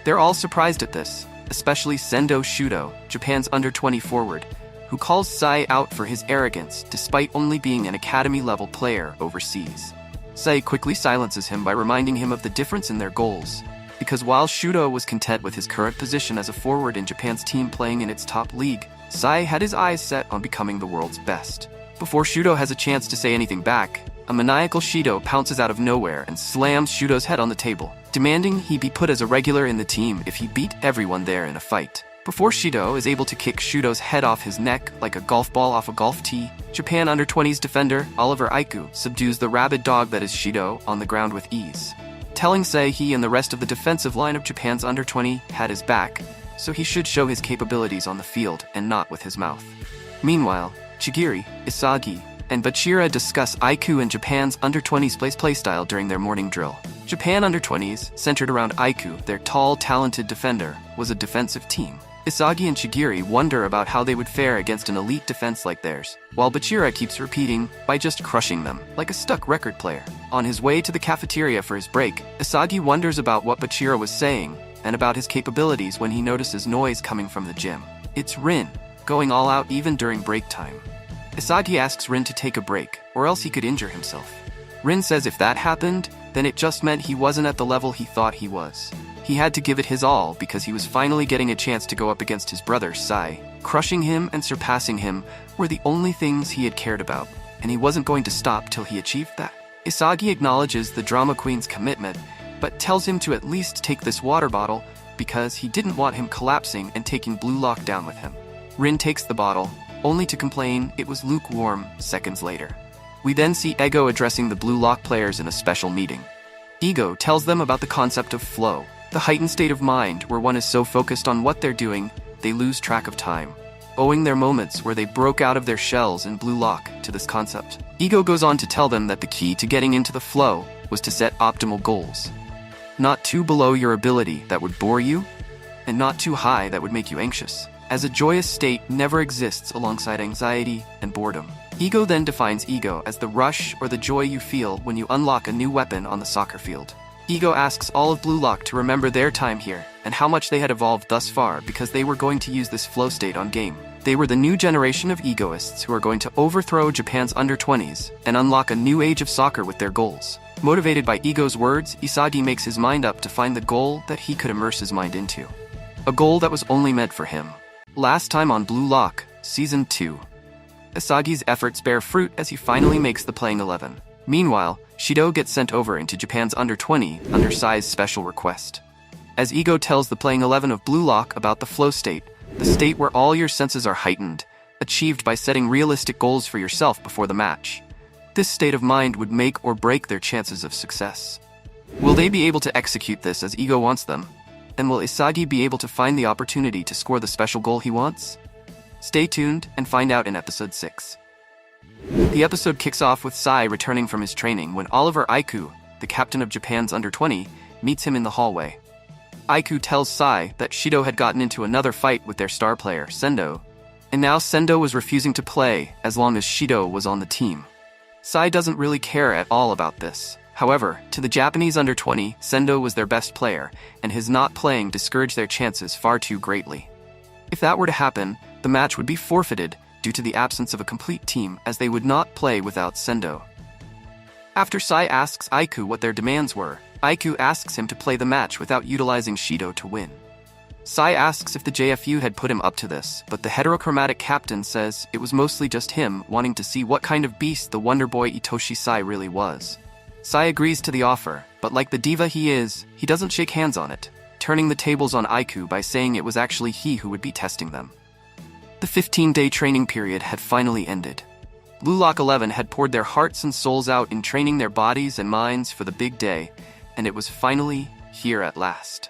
They're all surprised at this, especially Sendo Shudo, Japan's under-20 forward, who calls Sai out for his arrogance despite only being an academy-level player overseas. Sai quickly silences him by reminding him of the difference in their goals, because while Shudo was content with his current position as a forward in Japan's team playing in its top league, Sai had his eyes set on becoming the world's best. Before Shudo has a chance to say anything back, a maniacal Shido pounces out of nowhere and slams Shudo's head on the table, demanding he be put as a regular in the team if he beat everyone there in a fight. Before Shido is able to kick Shudo's head off his neck like a golf ball off a golf tee, Japan under-20's defender, Oliver Aiku, subdues the rabid dog that is Shido on the ground with ease, telling Sei he and the rest of the defensive line of Japan's under-20 had his back, so he should show his capabilities on the field and not with his mouth. Meanwhile, Chigiri, Isagi, and Bachira discuss Aiku and Japan's under-20's playstyle during their morning drill. Japan under-20s, centered around Aiku, their tall, talented defender, was a defensive team. Isagi and Chigiri wonder about how they would fare against an elite defense like theirs, while Bachira keeps repeating, by just crushing them, like a stuck record player. On his way to the cafeteria for his break, Isagi wonders about what Bachira was saying, and about his capabilities when he notices noise coming from the gym. It's Rin, going all out even during break time. Isagi asks Rin to take a break, or else he could injure himself. Rin says if that happened, then it just meant he wasn't at the level he thought he was. He had to give it his all because he was finally getting a chance to go up against his brother, Sai. Crushing him and surpassing him were the only things he had cared about, and he wasn't going to stop till he achieved that. Isagi acknowledges the drama queen's commitment, but tells him to at least take this water bottle because he didn't want him collapsing and taking Bluelock down with him. Rin takes the bottle, only to complain it was lukewarm seconds later. We then see Ego addressing the Bluelock players in a special meeting. Ego tells them about the concept of flow, the heightened state of mind where one is so focused on what they're doing, they lose track of time, owing their moments where they broke out of their shells in Bluelock to this concept. Ego goes on to tell them that the key to getting into the flow was to set optimal goals. Not too below your ability that would bore you, and not too high that would make you anxious, as a joyous state never exists alongside anxiety and boredom. Ego then defines ego as the rush or the joy you feel when you unlock a new weapon on the soccer field. Ego asks all of Bluelock to remember their time here and how much they had evolved thus far because they were going to use this flow state on game. They were the new generation of egoists who are going to overthrow Japan's under-20s and unlock a new age of soccer with their goals. Motivated by Ego's words, Isagi makes his mind up to find the goal that he could immerse his mind into. A goal that was only meant for him. Last time on Bluelock, Season 2. Isagi's efforts bear fruit as he finally makes the playing 11. Meanwhile, Shido gets sent over into Japan's under-20 under Sai's special request. As Ego tells the playing 11 of Bluelock about the flow state, the state where all your senses are heightened, achieved by setting realistic goals for yourself before the match. This state of mind would make or break their chances of success. Will they be able to execute this as Ego wants them? And will Isagi be able to find the opportunity to score the special goal he wants? Stay tuned and find out in episode 6. The episode kicks off with Sai returning from his training when Oliver Aiku, the captain of Japan's under-20, meets him in the hallway. Aiku tells Sai that Shido had gotten into another fight with their star player, Sendo, and now Sendo was refusing to play as long as Shido was on the team. Sai doesn't really care at all about this. However, to the Japanese under-20, Sendo was their best player, and his not playing discouraged their chances far too greatly. If that were to happen, the match would be forfeited due to the absence of a complete team as they would not play without Sendo. After Sai asks Aiku what their demands were, Aiku asks him to play the match without utilizing Shido to win. Sai asks if the JFU had put him up to this, but the heterochromatic captain says it was mostly just him wanting to see what kind of beast the Wonder Boy Itoshi Sai really was. Sai agrees to the offer, but like the diva he is, he doesn't shake hands on it, turning the tables on Aiku by saying it was actually he who would be testing them. The 15-day training period had finally ended. Bluelock 11 had poured their hearts and souls out in training their bodies and minds for the big day, and it was finally here at last.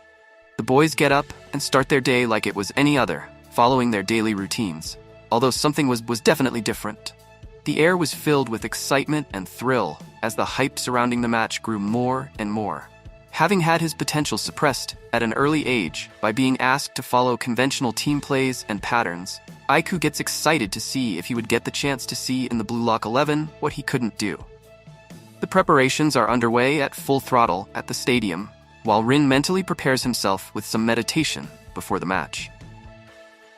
The boys get up and start their day like it was any other, following their daily routines, although something was definitely different. The air was filled with excitement and thrill as the hype surrounding the match grew more and more. Having had his potential suppressed at an early age by being asked to follow conventional team plays and patterns, Aiku gets excited to see if he would get the chance to see in the Bluelock 11 what he couldn't do. The preparations are underway at full throttle at the stadium, while Rin mentally prepares himself with some meditation before the match.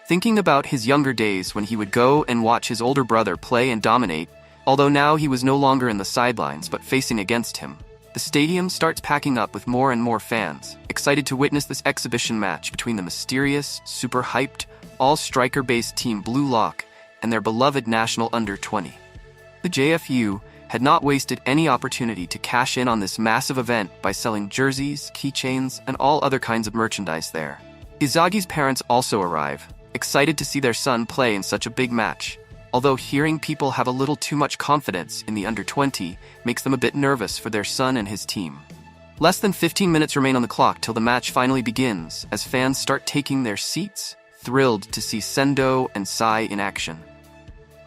Thinking about his younger days when he would go and watch his older brother play and dominate, although now he was no longer in the sidelines but facing against him, the stadium starts packing up with more and more fans, excited to witness this exhibition match between the mysterious, super hyped, all-striker-based team Bluelock and their beloved national under-20. The JFU had not wasted any opportunity to cash in on this massive event by selling jerseys, keychains, and all other kinds of merchandise there. Izagi's parents also arrive, excited to see their son play in such a big match, although hearing people have a little too much confidence in the under-20 makes them a bit nervous for their son and his team. Less than 15 minutes remain on the clock till the match finally begins as fans start taking their seats, thrilled to see Sendo and Sai in action.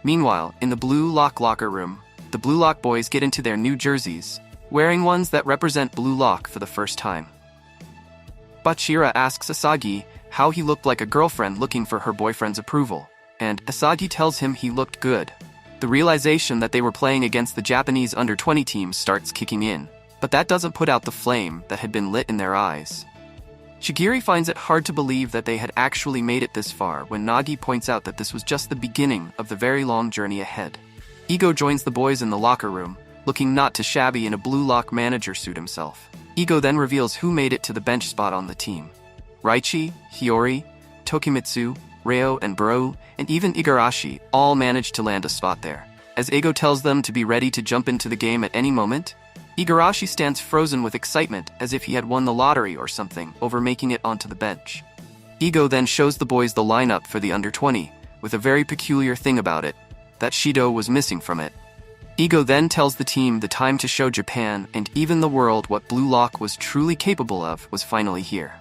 Meanwhile, in the Bluelock locker room, the Bluelock boys get into their new jerseys, wearing ones that represent Bluelock for the first time. Bachira asks Asagi how he looked like a girlfriend looking for her boyfriend's approval, and Asagi tells him he looked good. The realization that they were playing against the Japanese under-20 team starts kicking in, but that doesn't put out the flame that had been lit in their eyes. Shigiri finds it hard to believe that they had actually made it this far when Nagi points out that this was just the beginning of the very long journey ahead. Ego joins the boys in the locker room, looking not too shabby in a Bluelock manager suit himself. Ego then reveals who made it to the bench spot on the team. Raichi, Hiyori, Tokimitsu, Reo, and Buro, and even Igarashi all managed to land a spot there. As Ego tells them to be ready to jump into the game at any moment, Igarashi stands frozen with excitement as if he had won the lottery or something over making it onto the bench. Ego then shows the boys the lineup for the under-20, with a very peculiar thing about it, that Shido was missing from it. Ego then tells the team the time to show Japan and even the world what Bluelock was truly capable of was finally here.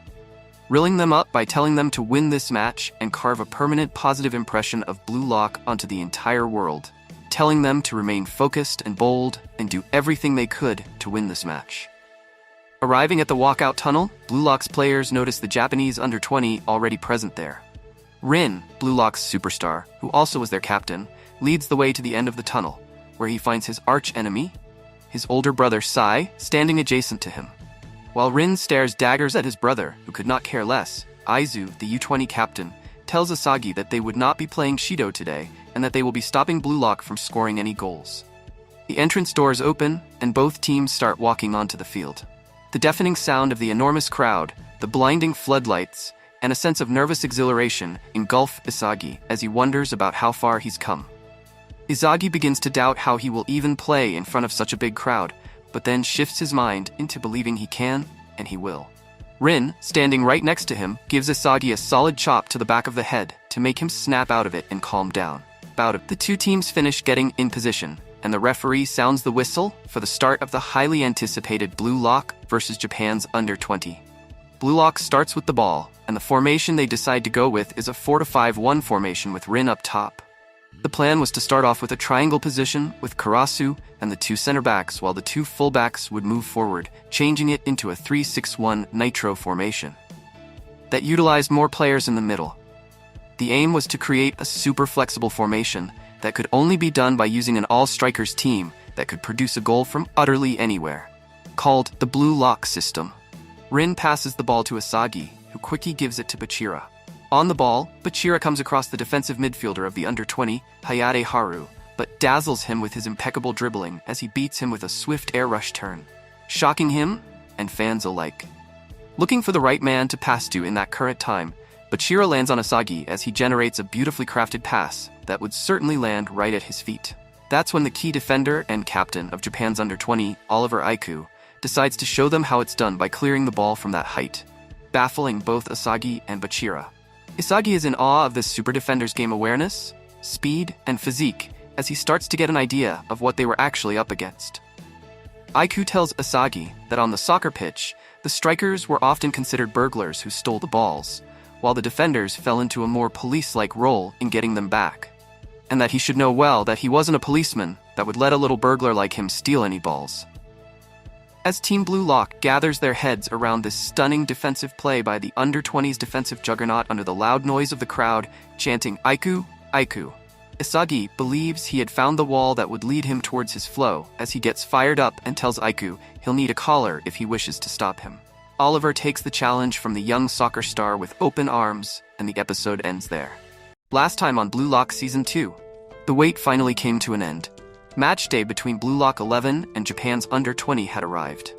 Rilling them up by telling them to win this match and carve a permanent positive impression of Bluelock onto the entire world, telling them to remain focused and bold and do everything they could to win this match. Arriving at the walkout tunnel, Bluelock's players notice the Japanese under-20 already present there. Rin, Bluelock's superstar, who also was their captain, leads the way to the end of the tunnel, where he finds his arch-enemy, his older brother Sai, standing adjacent to him. While Rin stares daggers at his brother, who could not care less, Aizu, the U20 captain, tells Asagi that they would not be playing Shido today and that they will be stopping Bluelock from scoring any goals. The entrance doors open, and both teams start walking onto the field. The deafening sound of the enormous crowd, the blinding floodlights, and a sense of nervous exhilaration engulf Asagi as he wonders about how far he's come. Izagi begins to doubt how he will even play in front of such a big crowd, but then shifts his mind into believing he can, and he will. Rin, standing right next to him, gives Asagi a solid chop to the back of the head to make him snap out of it and calm down. The two teams finish getting in position, and the referee sounds the whistle for the start of the highly anticipated Bluelock versus Japan's under-20. Bluelock starts with the ball, and the formation they decide to go with is a 4-5-1 formation with Rin up top. The plan was to start off with a triangle position with Karasu and the two center backs, while the two fullbacks would move forward, changing it into a 3-6-1 nitro formation that utilized more players in the middle. The aim was to create a super flexible formation that could only be done by using an all-strikers team that could produce a goal from utterly anywhere, called the Bluelock system. Rin passes the ball to Asagi, who quickly gives it to Bachira. On the ball, Bachira comes across the defensive midfielder of the under-20, Hayate Haru, but dazzles him with his impeccable dribbling as he beats him with a swift air rush turn, shocking him and fans alike. Looking for the right man to pass to in that current time, Bachira lands on Asagi as he generates a beautifully crafted pass that would certainly land right at his feet. That's when the key defender and captain of Japan's under-20, Oliver Aiku, decides to show them how it's done by clearing the ball from that height, baffling both Asagi and Bachira. Asagi is in awe of this super defender's game awareness, speed, and physique as he starts to get an idea of what they were actually up against. Aiku tells Asagi that on the soccer pitch, the strikers were often considered burglars who stole the balls, while the defenders fell into a more police-like role in getting them back, and that he should know well that he wasn't a policeman that would let a little burglar like him steal any balls. As Team Bluelock gathers their heads around this stunning defensive play by the under-20s defensive juggernaut under the loud noise of the crowd chanting "Aiku, Aiku," Asagi believes he had found the wall that would lead him towards his flow as he gets fired up and tells Aiku he'll need a collar if he wishes to stop him. Oliver takes the challenge from the young soccer star with open arms, and the episode ends there. Last time on Bluelock Season 2, the wait finally came to an end. Match day between Bluelock 11 and Japan's under-20 had arrived.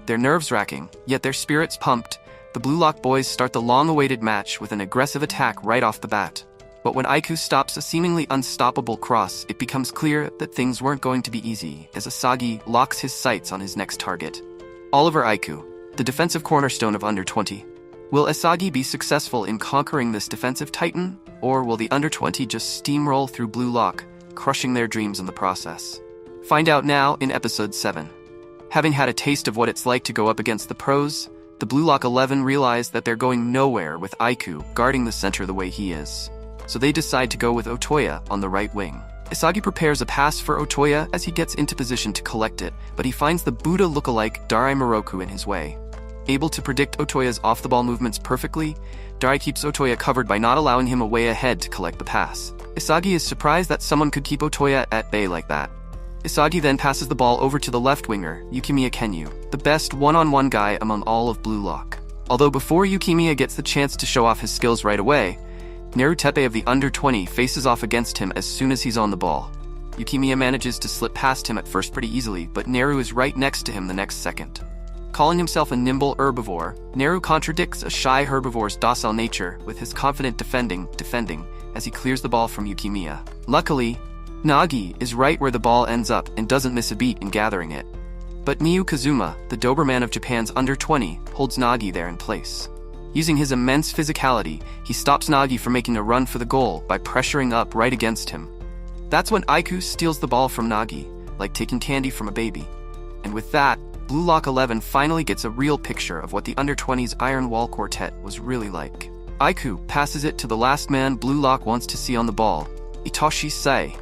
Their nerves-wracking, yet their spirits pumped, the Bluelock boys start the long-awaited match with an aggressive attack right off the bat. But when Aiku stops a seemingly unstoppable cross, it becomes clear that things weren't going to be easy as Asagi locks his sights on his next target. Oliver Aiku, the defensive cornerstone of under-20. Will Asagi be successful in conquering this defensive titan, or will the under-20 just steamroll through Bluelock, crushing their dreams in the process? Find out now in Episode 7. Having had a taste of what it's like to go up against the pros, the Bluelock 11 realize that they're going nowhere with Aiku guarding the center the way he is. So they decide to go with Otoya on the right wing. Asagi prepares a pass for Otoya as he gets into position to collect it, but he finds the Buddha lookalike Darai Moroku in his way. Able to predict Otoya's off-the-ball movements perfectly, Darai keeps Otoya covered by not allowing him a way ahead to collect the pass. Isagi is surprised that someone could keep Otoya at bay like that. Isagi then passes the ball over to the left winger, Yukimiya Kenyu, the best one-on-one guy among all of Bluelock. Although before Yukimiya gets the chance to show off his skills right away, Neru Tepe of the under-20 faces off against him as soon as he's on the ball. Yukimiya manages to slip past him at first pretty easily, but Neru is right next to him the next second. Calling himself a nimble herbivore, Neru contradicts a shy herbivore's docile nature with his confident defending as he clears the ball from Yukimiya. Luckily, Nagi is right where the ball ends up and doesn't miss a beat in gathering it. But Miyu Kazuma, the Doberman of Japan's under-20, holds Nagi there in place. Using his immense physicality, he stops Nagi from making a run for the goal by pressuring up right against him. That's when Aiku steals the ball from Nagi, like taking candy from a baby. And with that, Bluelock 11 finally gets a real picture of what the under-20's Iron Wall Quartet was really like. Aiku passes it to the last man Bluelock wants to see on the ball, Itoshi Sai.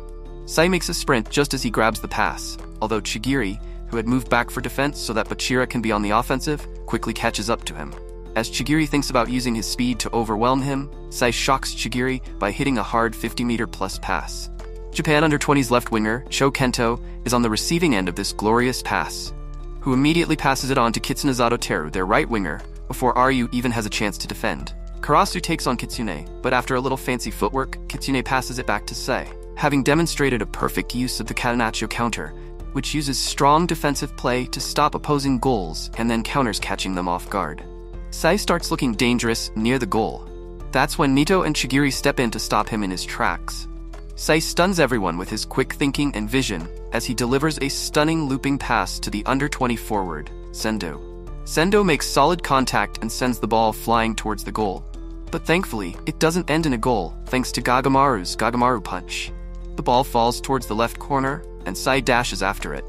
Sai makes a sprint just as he grabs the pass, although Chigiri, who had moved back for defense so that Bachira can be on the offensive, quickly catches up to him. As Chigiri thinks about using his speed to overwhelm him, Sai shocks Chigiri by hitting a hard 50-meter-plus pass. Japan under-20's left winger, Sho Kento, is on the receiving end of this glorious pass, who immediately passes it on to Kitsunezato Teru, their right winger, before Ryu even has a chance to defend. Karasu takes on Kitsune, but after a little fancy footwork, Kitsune passes it back to Sai. Having demonstrated a perfect use of the Catenaccio counter, which uses strong defensive play to stop opposing goals and then counters catching them off guard. Sai starts looking dangerous near the goal. That's when Nito and Chigiri step in to stop him in his tracks. Sai stuns everyone with his quick thinking and vision as he delivers a stunning looping pass to the under-20 forward, Sendo. Sendo makes solid contact and sends the ball flying towards the goal. But thankfully, it doesn't end in a goal thanks to Gagamaru's Gagamaru punch. The ball falls towards the left corner, and Sai dashes after it.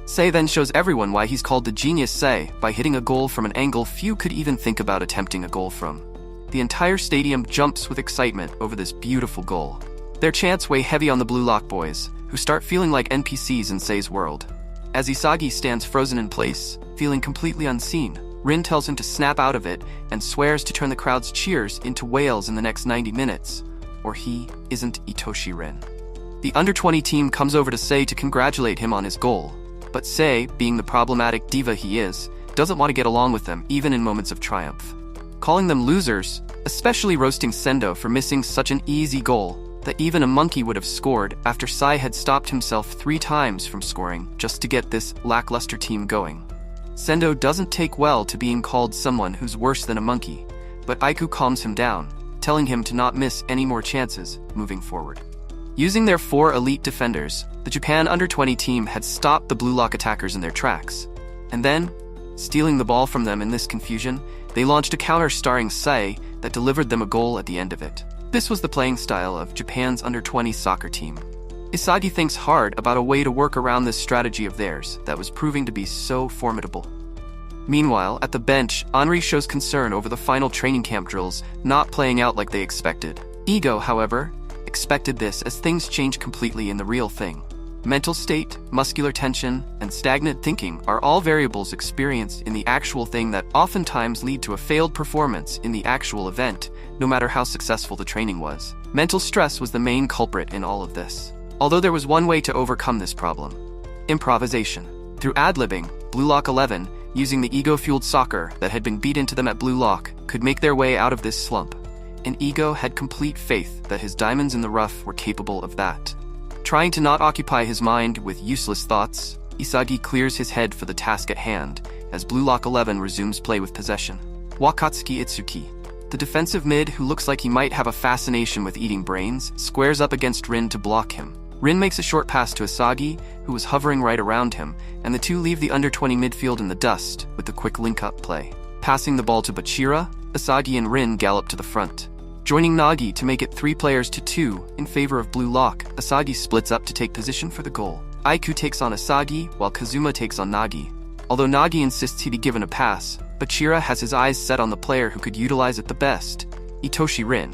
Sai then shows everyone why he's called the Genius Sai by hitting a goal from an angle few could even think about attempting a goal from. The entire stadium jumps with excitement over this beautiful goal. Their chants weigh heavy on the Bluelock boys, who start feeling like NPCs in Sei's world. As Isagi stands frozen in place, feeling completely unseen, Rin tells him to snap out of it and swears to turn the crowd's cheers into wails in the next 90 minutes, or he isn't Itoshi Rin. The under-20 team comes over to Sei to congratulate him on his goal, but Sei, being the problematic diva he is, doesn't want to get along with them even in moments of triumph. Calling them losers, especially roasting Sendo for missing such an easy goal that even a monkey would have scored after Sai had stopped himself 3 times from scoring just to get this lackluster team going. Sendo doesn't take well to being called someone who's worse than a monkey, but Aiku calms him down, telling him to not miss any more chances moving forward. Using their 4 elite defenders, the Japan under-20 team had stopped the Bluelock attackers in their tracks. And then, stealing the ball from them in this confusion, they launched a counter starring Sai that delivered them a goal at the end of it. This was the playing style of Japan's under-20 soccer team. Isagi thinks hard about a way to work around this strategy of theirs that was proving to be so formidable. Meanwhile, at the bench, Henri shows concern over the final training camp drills not playing out like they expected. Ego, however, expected this as things change completely in the real thing. Mental state, muscular tension, and stagnant thinking are all variables experienced in the actual thing that oftentimes lead to a failed performance in the actual event, no matter how successful the training was. Mental stress was the main culprit in all of this. Although there was one way to overcome this problem: improvisation. Through ad-libbing, Bluelock 11, using the ego-fueled soccer that had been beat into them at Bluelock, could make their way out of this slump. And Ego had complete faith that his diamonds in the rough were capable of that. Trying to not occupy his mind with useless thoughts, Isagi clears his head for the task at hand as Bluelock 11 resumes play with possession. Wakatsuki Itsuki, the defensive mid who looks like he might have a fascination with eating brains, squares up against Rin to block him. Rin makes a short pass to Isagi, who was hovering right around him, and the two leave the under-20 midfield in the dust with the quick link-up play. Passing the ball to Bachira, Isagi and Rin gallop to the front. Joining Nagi to make it 3-2 in favor of Bluelock, Isagi splits up to take position for the goal. Aiku takes on Isagi, while Kazuma takes on Nagi. Although Nagi insists he be given a pass, Bachira has his eyes set on the player who could utilize it the best, Itoshi Rin.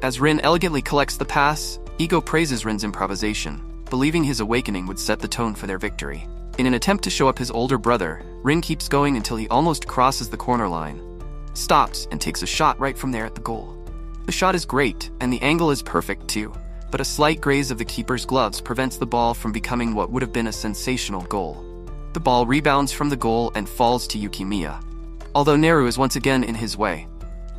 As Rin elegantly collects the pass, Ego praises Rin's improvisation, believing his awakening would set the tone for their victory. In an attempt to show up his older brother, Rin keeps going until he almost crosses the corner line, stops, and takes a shot right from there at the goal. The shot is great, and the angle is perfect too, but a slight graze of the keeper's gloves prevents the ball from becoming what would have been a sensational goal. The ball rebounds from the goal and falls to Yukimiya, although Neru is once again in his way.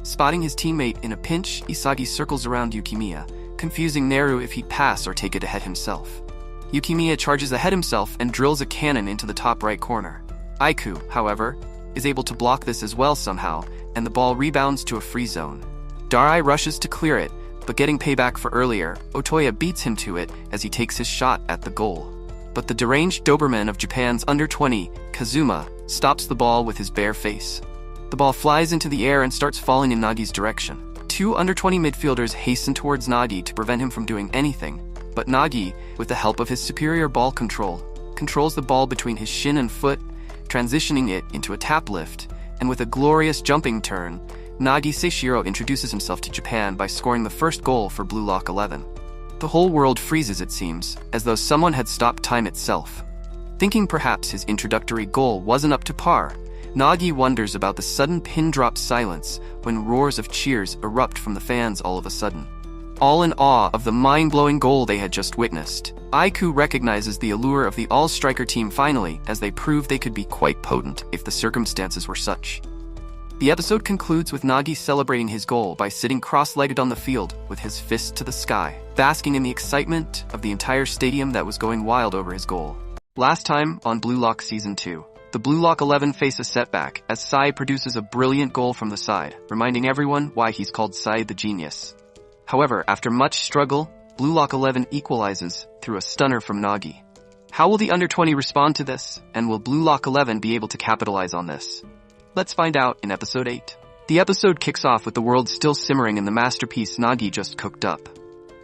Spotting his teammate in a pinch, Isagi circles around Yukimiya, confusing Neru if he'd pass or take it ahead himself. Yukimiya charges ahead himself and drills a cannon into the top right corner. Aiku, however, is able to block this as well somehow, and the ball rebounds to a free zone. Darai rushes to clear it, but getting payback for earlier, Otoya beats him to it as he takes his shot at the goal. But the deranged Doberman of Japan's under-20, Kazuma, stops the ball with his bare face. The ball flies into the air and starts falling in Nagi's direction. Two under-20 midfielders hasten towards Nagi to prevent him from doing anything, but Nagi, with the help of his superior ball control, controls the ball between his shin and foot, transitioning it into a tap lift, and with a glorious jumping turn, Nagi Seishiro introduces himself to Japan by scoring the first goal for Bluelock 11. The whole world freezes, it seems, as though someone had stopped time itself. Thinking perhaps his introductory goal wasn't up to par, Nagi wonders about the sudden pin-drop silence when roars of cheers erupt from the fans all of a sudden. All in awe of the mind-blowing goal they had just witnessed, Aiku recognizes the allure of the all-striker team finally, as they prove they could be quite potent if the circumstances were such. The episode concludes with Nagi celebrating his goal by sitting cross-legged on the field with his fist to the sky, basking in the excitement of the entire stadium that was going wild over his goal. Last time on Bluelock Season 2, the Bluelock 11 face a setback as Sai produces a brilliant goal from the side, reminding everyone why he's called Sai the Genius. However, after much struggle, Bluelock 11 equalizes through a stunner from Nagi. How will the under-20 respond to this, and will Bluelock 11 be able to capitalize on this? Let's find out in Episode 8. The episode kicks off with the world still simmering in the masterpiece Nagi just cooked up.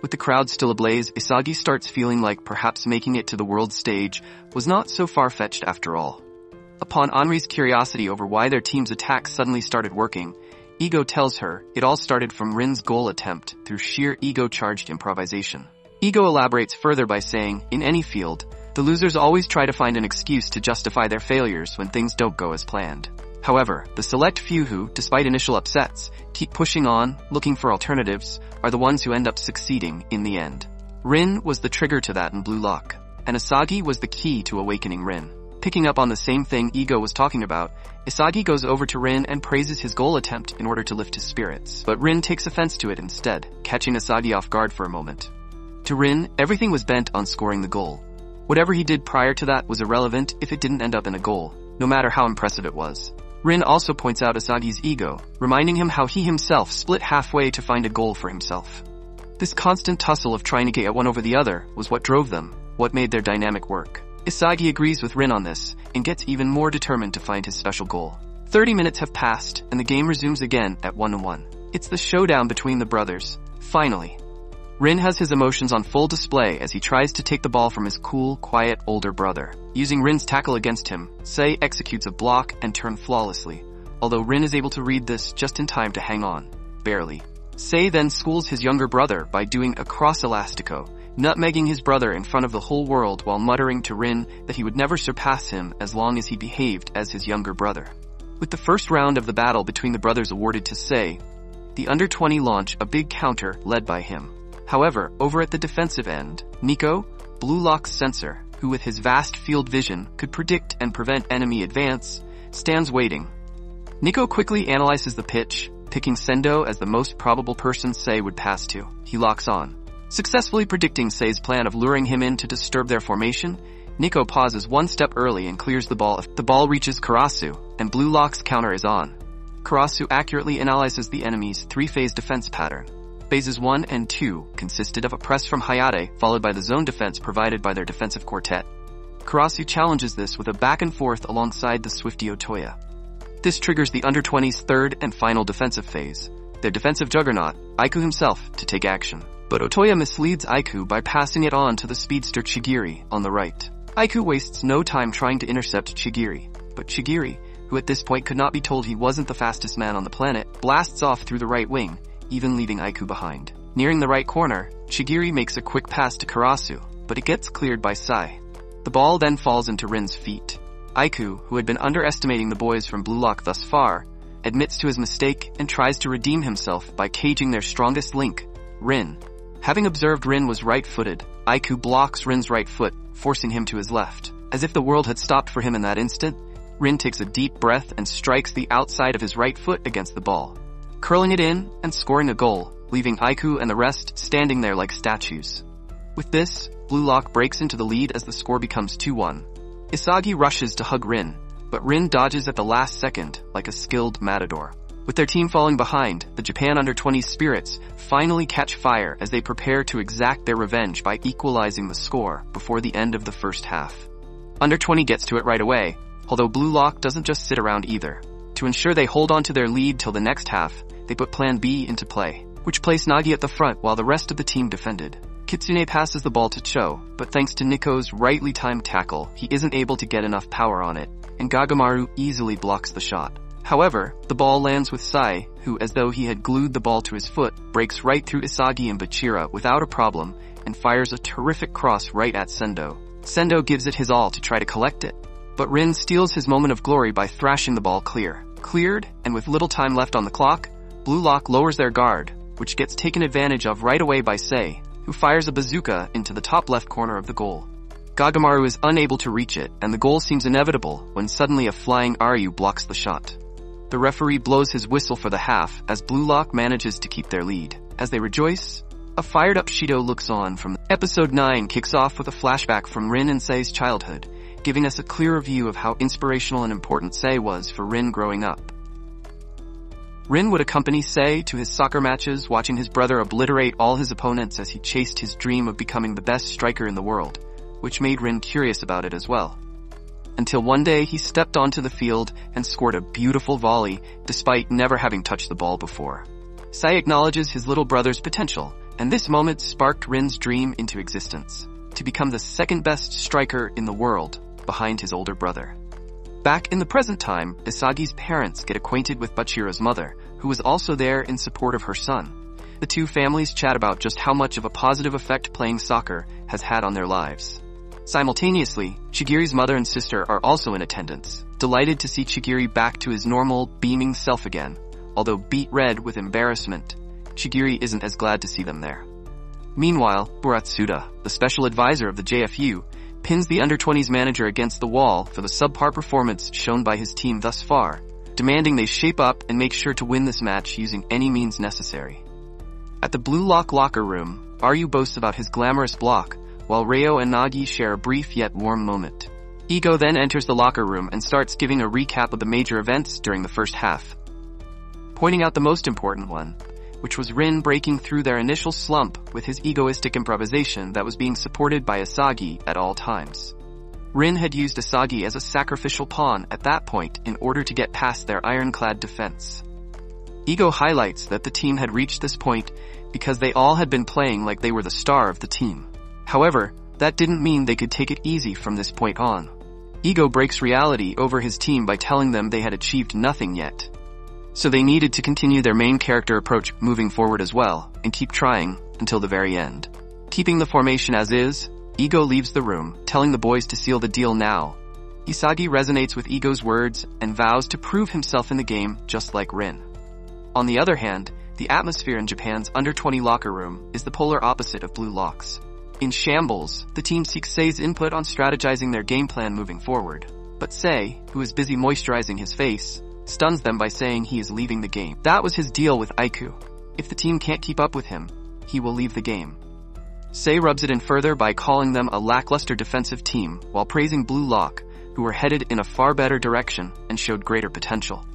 With the crowd still ablaze, Isagi starts feeling like perhaps making it to the world stage was not so far-fetched after all. Upon Henri's curiosity over why their team's attack suddenly started working, Ego tells her it all started from Rin's goal attempt through sheer ego-charged improvisation. Ego elaborates further by saying, in any field, the losers always try to find an excuse to justify their failures when things don't go as planned. However, the select few who, despite initial upsets, keep pushing on, looking for alternatives, are the ones who end up succeeding in the end. Rin was the trigger to that in Bluelock, and Isagi was the key to awakening Rin. Picking up on the same thing Ego was talking about, Isagi goes over to Rin and praises his goal attempt in order to lift his spirits. But Rin takes offense to it instead, catching Isagi off guard for a moment. To Rin, everything was bent on scoring the goal. Whatever he did prior to that was irrelevant if it didn't end up in a goal, no matter how impressive it was. Rin also points out Isagi's ego, reminding him how he himself split halfway to find a goal for himself. This constant tussle of trying to get one over the other was what drove them, what made their dynamic work. Isagi agrees with Rin on this, and gets even more determined to find his special goal. 30 minutes have passed, and the game resumes again at 1-1. It's the showdown between the brothers. Finally. Rin has his emotions on full display as he tries to take the ball from his cool, quiet older brother. Using Rin's tackle against him, Sei executes a block and turn flawlessly, although Rin is able to read this just in time to hang on. Barely. Sei then schools his younger brother by doing a cross elastico, nutmegging his brother in front of the whole world while muttering to Rin that he would never surpass him as long as he behaved as his younger brother. With the first round of the battle between the brothers awarded to Sei, the under-20 launch a big counter led by him. However, over at the defensive end, Nico, Bluelock's censor, who with his vast field vision could predict and prevent enemy advance, stands waiting. Nico quickly analyzes the pitch, picking Sendo as the most probable person Sei would pass to. He locks on. Successfully predicting Sei's plan of luring him in to disturb their formation, Nico pauses one step early and clears the ball. The ball reaches Karasu, and Bluelock's counter is on. Karasu accurately analyzes the enemy's three-phase defense pattern. Phases 1 and 2 consisted of a press from Hayate, followed by the zone defense provided by their defensive quartet. Karasu challenges this with a back and forth alongside the swifty Otoya. This triggers the under-20's third and final defensive phase, their defensive juggernaut, Aiku himself, to take action. But Otoya misleads Aiku by passing it on to the speedster Chigiri on the right. Aiku wastes no time trying to intercept Chigiri, but Chigiri, who at this point could not be told he wasn't the fastest man on the planet, blasts off through the right wing, even leaving Aiku behind. Nearing the right corner, Chigiri makes a quick pass to Karasu, but it gets cleared by Sai. The ball then falls into Rin's feet. Aiku, who had been underestimating the boys from Bluelock thus far, admits to his mistake and tries to redeem himself by caging their strongest link, Rin. Having observed Rin was right-footed, Aiku blocks Rin's right foot, forcing him to his left. As if the world had stopped for him in that instant, Rin takes a deep breath and strikes the outside of his right foot against the ball, curling it in and scoring a goal, leaving Aiku and the rest standing there like statues. With this, Bluelock breaks into the lead as the score becomes 2-1. Isagi rushes to hug Rin, but Rin dodges at the last second like a skilled matador. With their team falling behind, the Japan Under-20 spirits finally catch fire as they prepare to exact their revenge by equalizing the score before the end of the first half. Under-20 gets to it right away, although Bluelock doesn't just sit around either. To ensure they hold on to their lead till the next half, they put Plan B into play, which placed Nagi at the front while the rest of the team defended. Kitsune passes the ball to Cho, but thanks to Nico's rightly timed tackle, he isn't able to get enough power on it, and Gagamaru easily blocks the shot. However, the ball lands with Sai, who, as though he had glued the ball to his foot, breaks right through Isagi and Bachira without a problem and fires a terrific cross right at Sendo. Sendo gives it his all to try to collect it, but Rin steals his moment of glory by thrashing the ball clear. Cleared, and with little time left on the clock, Bluelock lowers their guard, which gets taken advantage of right away by Sei, who fires a bazooka into the top left corner of the goal. Gagamaru is unable to reach it, and the goal seems inevitable when suddenly a flying Ryu blocks the shot. The referee blows his whistle for the half as Bluelock manages to keep their lead. As they rejoice, a fired-up Shido looks on from Episode 9 kicks off with a flashback from Rin and Sei's childhood, giving us a clearer view of how inspirational and important Sei was for Rin growing up. Rin would accompany Sei to his soccer matches, watching his brother obliterate all his opponents as he chased his dream of becoming the best striker in the world, which made Rin curious about it as well. Until one day he stepped onto the field and scored a beautiful volley despite never having touched the ball before. Sei acknowledges his little brother's potential, and this moment sparked Rin's dream into existence, to become the second best striker in the world, behind his older brother. Back in the present time, Isagi's parents get acquainted with Bachira's mother, who was also there in support of her son. The two families chat about just how much of a positive effect playing soccer has had on their lives. Simultaneously, Chigiri's mother and sister are also in attendance, delighted to see Chigiri back to his normal, beaming self again. Although beet red with embarrassment, Chigiri isn't as glad to see them there. Meanwhile, Buratsuda, the special advisor of the JFU, pins the Under-20s manager against the wall for the subpar performance shown by his team thus far, demanding they shape up and make sure to win this match using any means necessary. At the Bluelock locker room, Ryu boasts about his glamorous block, while Reo and Nagi share a brief yet warm moment. Igo then enters the locker room and starts giving a recap of the major events during the first half, pointing out the most important one, which was Rin breaking through their initial slump with his egoistic improvisation that was being supported by Isagi at all times. Rin had used Isagi as a sacrificial pawn at that point in order to get past their ironclad defense. Igo highlights that the team had reached this point because they all had been playing like they were the star of the team. However, that didn't mean they could take it easy from this point on. Igo breaks reality over his team by telling them they had achieved nothing yet. So they needed to continue their main character approach moving forward as well, and keep trying until the very end. Keeping the formation as is, Igo leaves the room, telling the boys to seal the deal now. Isagi resonates with Igo's words and vows to prove himself in the game just like Rin. On the other hand, the atmosphere in Japan's Under-20 locker room is the polar opposite of Bluelock's. In shambles, the team seeks Sei's input on strategizing their game plan moving forward. But Sei, who is busy moisturizing his face, stuns them by saying he is leaving the game. That was his deal with Aiku. If the team can't keep up with him, he will leave the game. Sei rubs it in further by calling them a lackluster defensive team while praising Bluelock, who were headed in a far better direction and showed greater potential.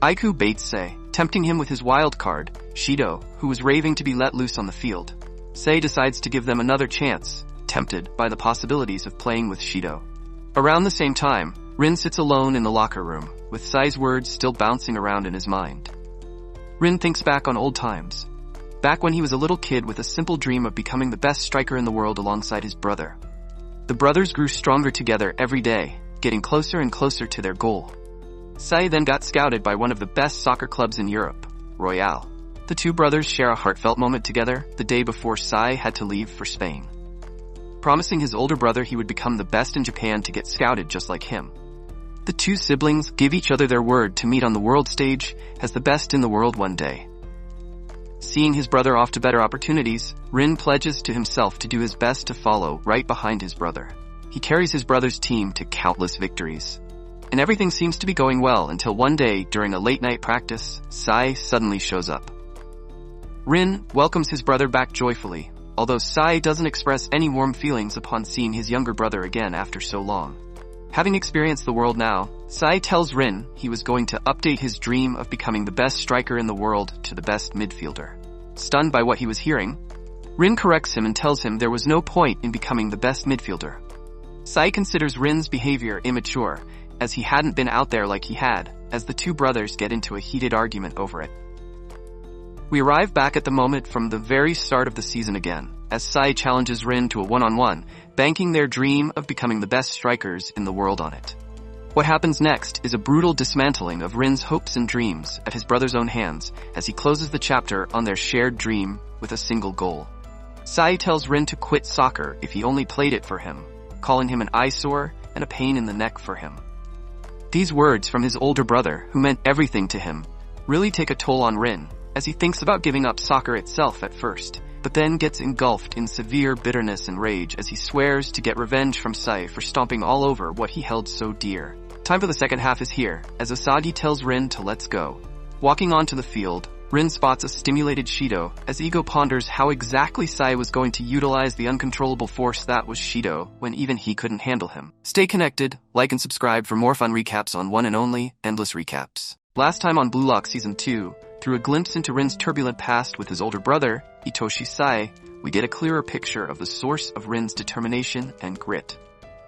Aiku baits Sei, tempting him with his wild card, Shido, who was raving to be let loose on the field. Sei decides to give them another chance, tempted by the possibilities of playing with Shido. Around the same time, Rin sits alone in the locker room, with Sai's words still bouncing around in his mind. Rin thinks back on old times. Back when he was a little kid with a simple dream of becoming the best striker in the world alongside his brother. The brothers grew stronger together every day, getting closer and closer to their goal. Sai then got scouted by one of the best soccer clubs in Europe, Royale. The two brothers share a heartfelt moment together the day before Sai had to leave for Spain. promising his older brother he would become the best in Japan to get scouted just like him. The two siblings give each other their word to meet on the world stage as the best in the world one day. Seeing his brother off to better opportunities, Rin pledges to himself to do his best to follow right behind his brother. He carries his brother's team to countless victories. And everything seems to be going well until one day, during a late-night practice, Sai suddenly shows up. Rin welcomes his brother back joyfully, although Sai doesn't express any warm feelings upon seeing his younger brother again after so long. Having experienced the world now, Sai tells Rin he was going to update his dream of becoming the best striker in the world to the best midfielder. Stunned by what he was hearing, Rin corrects him and tells him there was no point in becoming the best midfielder. Sai considers Rin's behavior immature, as he hadn't been out there like he had, as the two brothers get into a heated argument over it. We arrive back at the moment from the very start of the season again, as Sai challenges Rin to a one-on-one, banking their dream of becoming the best strikers in the world on it. What happens next is a brutal dismantling of Rin's hopes and dreams at his brother's own hands as he closes the chapter on their shared dream with a single goal. Sai tells Rin to quit soccer if he only played it for him, calling him an eyesore and a pain in the neck for him. These words from his older brother, who meant everything to him, really take a toll on Rin, as he thinks about giving up soccer itself at first, but then gets engulfed in severe bitterness and rage as he swears to get revenge from Sai for stomping all over what he held so dear. Time for the second half is here, as Asagi tells Rin to let's go. Walking onto the field, Rin spots a stimulated Shido as Ego ponders how exactly Sai was going to utilize the uncontrollable force that was Shido when even he couldn't handle him. Stay connected, like and subscribe for more fun recaps on one and only Endless Recaps. Last time on Bluelock Season 2, through a glimpse into Rin's turbulent past with his older brother, Itoshi Sai, we get a clearer picture of the source of Rin's determination and grit.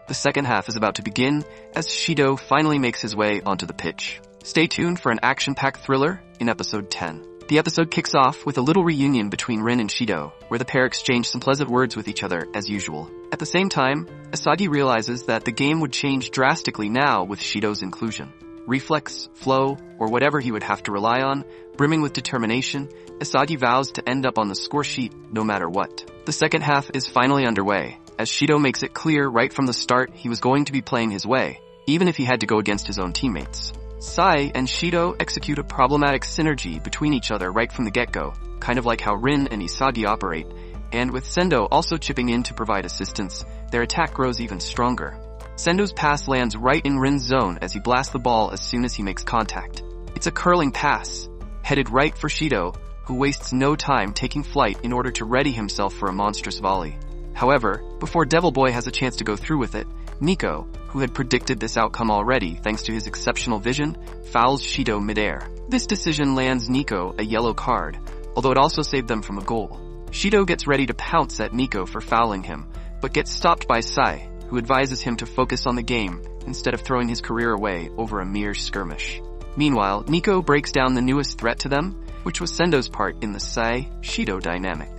The second half is about to begin as Shido finally makes his way onto the pitch. Stay tuned for an action-packed thriller in episode 10. The episode kicks off with a little reunion between Rin and Shido, where the pair exchange some pleasant words with each other as usual. At the same time, Asagi realizes that the game would change drastically now with Shido's inclusion. Reflex, flow, or whatever he would have to rely on, brimming with determination, Asagi vows to end up on the score sheet no matter what. The second half is finally underway, as Shido makes it clear right from the start he was going to be playing his way, even if he had to go against his own teammates. Sai and Shido execute a problematic synergy between each other right from the get-go, kind of like how Rin and Isagi operate, and with Sendo also chipping in to provide assistance, their attack grows even stronger. Sendo's pass lands right in Rin's zone as he blasts the ball as soon as he makes contact. It's a curling pass, headed right for Shido, who wastes no time taking flight in order to ready himself for a monstrous volley. However, before Devil Boy has a chance to go through with it, Nico, who had predicted this outcome already thanks to his exceptional vision, fouls Shido midair. This decision lands Nico a yellow card, although it also saved them from a goal. Shido gets ready to pounce at Nico for fouling him, but gets stopped by Sai, who advises him to focus on the game instead of throwing his career away over a mere skirmish. Meanwhile, Nico breaks down the newest threat to them, which was Sendo's part in the Sai-Shido dynamic.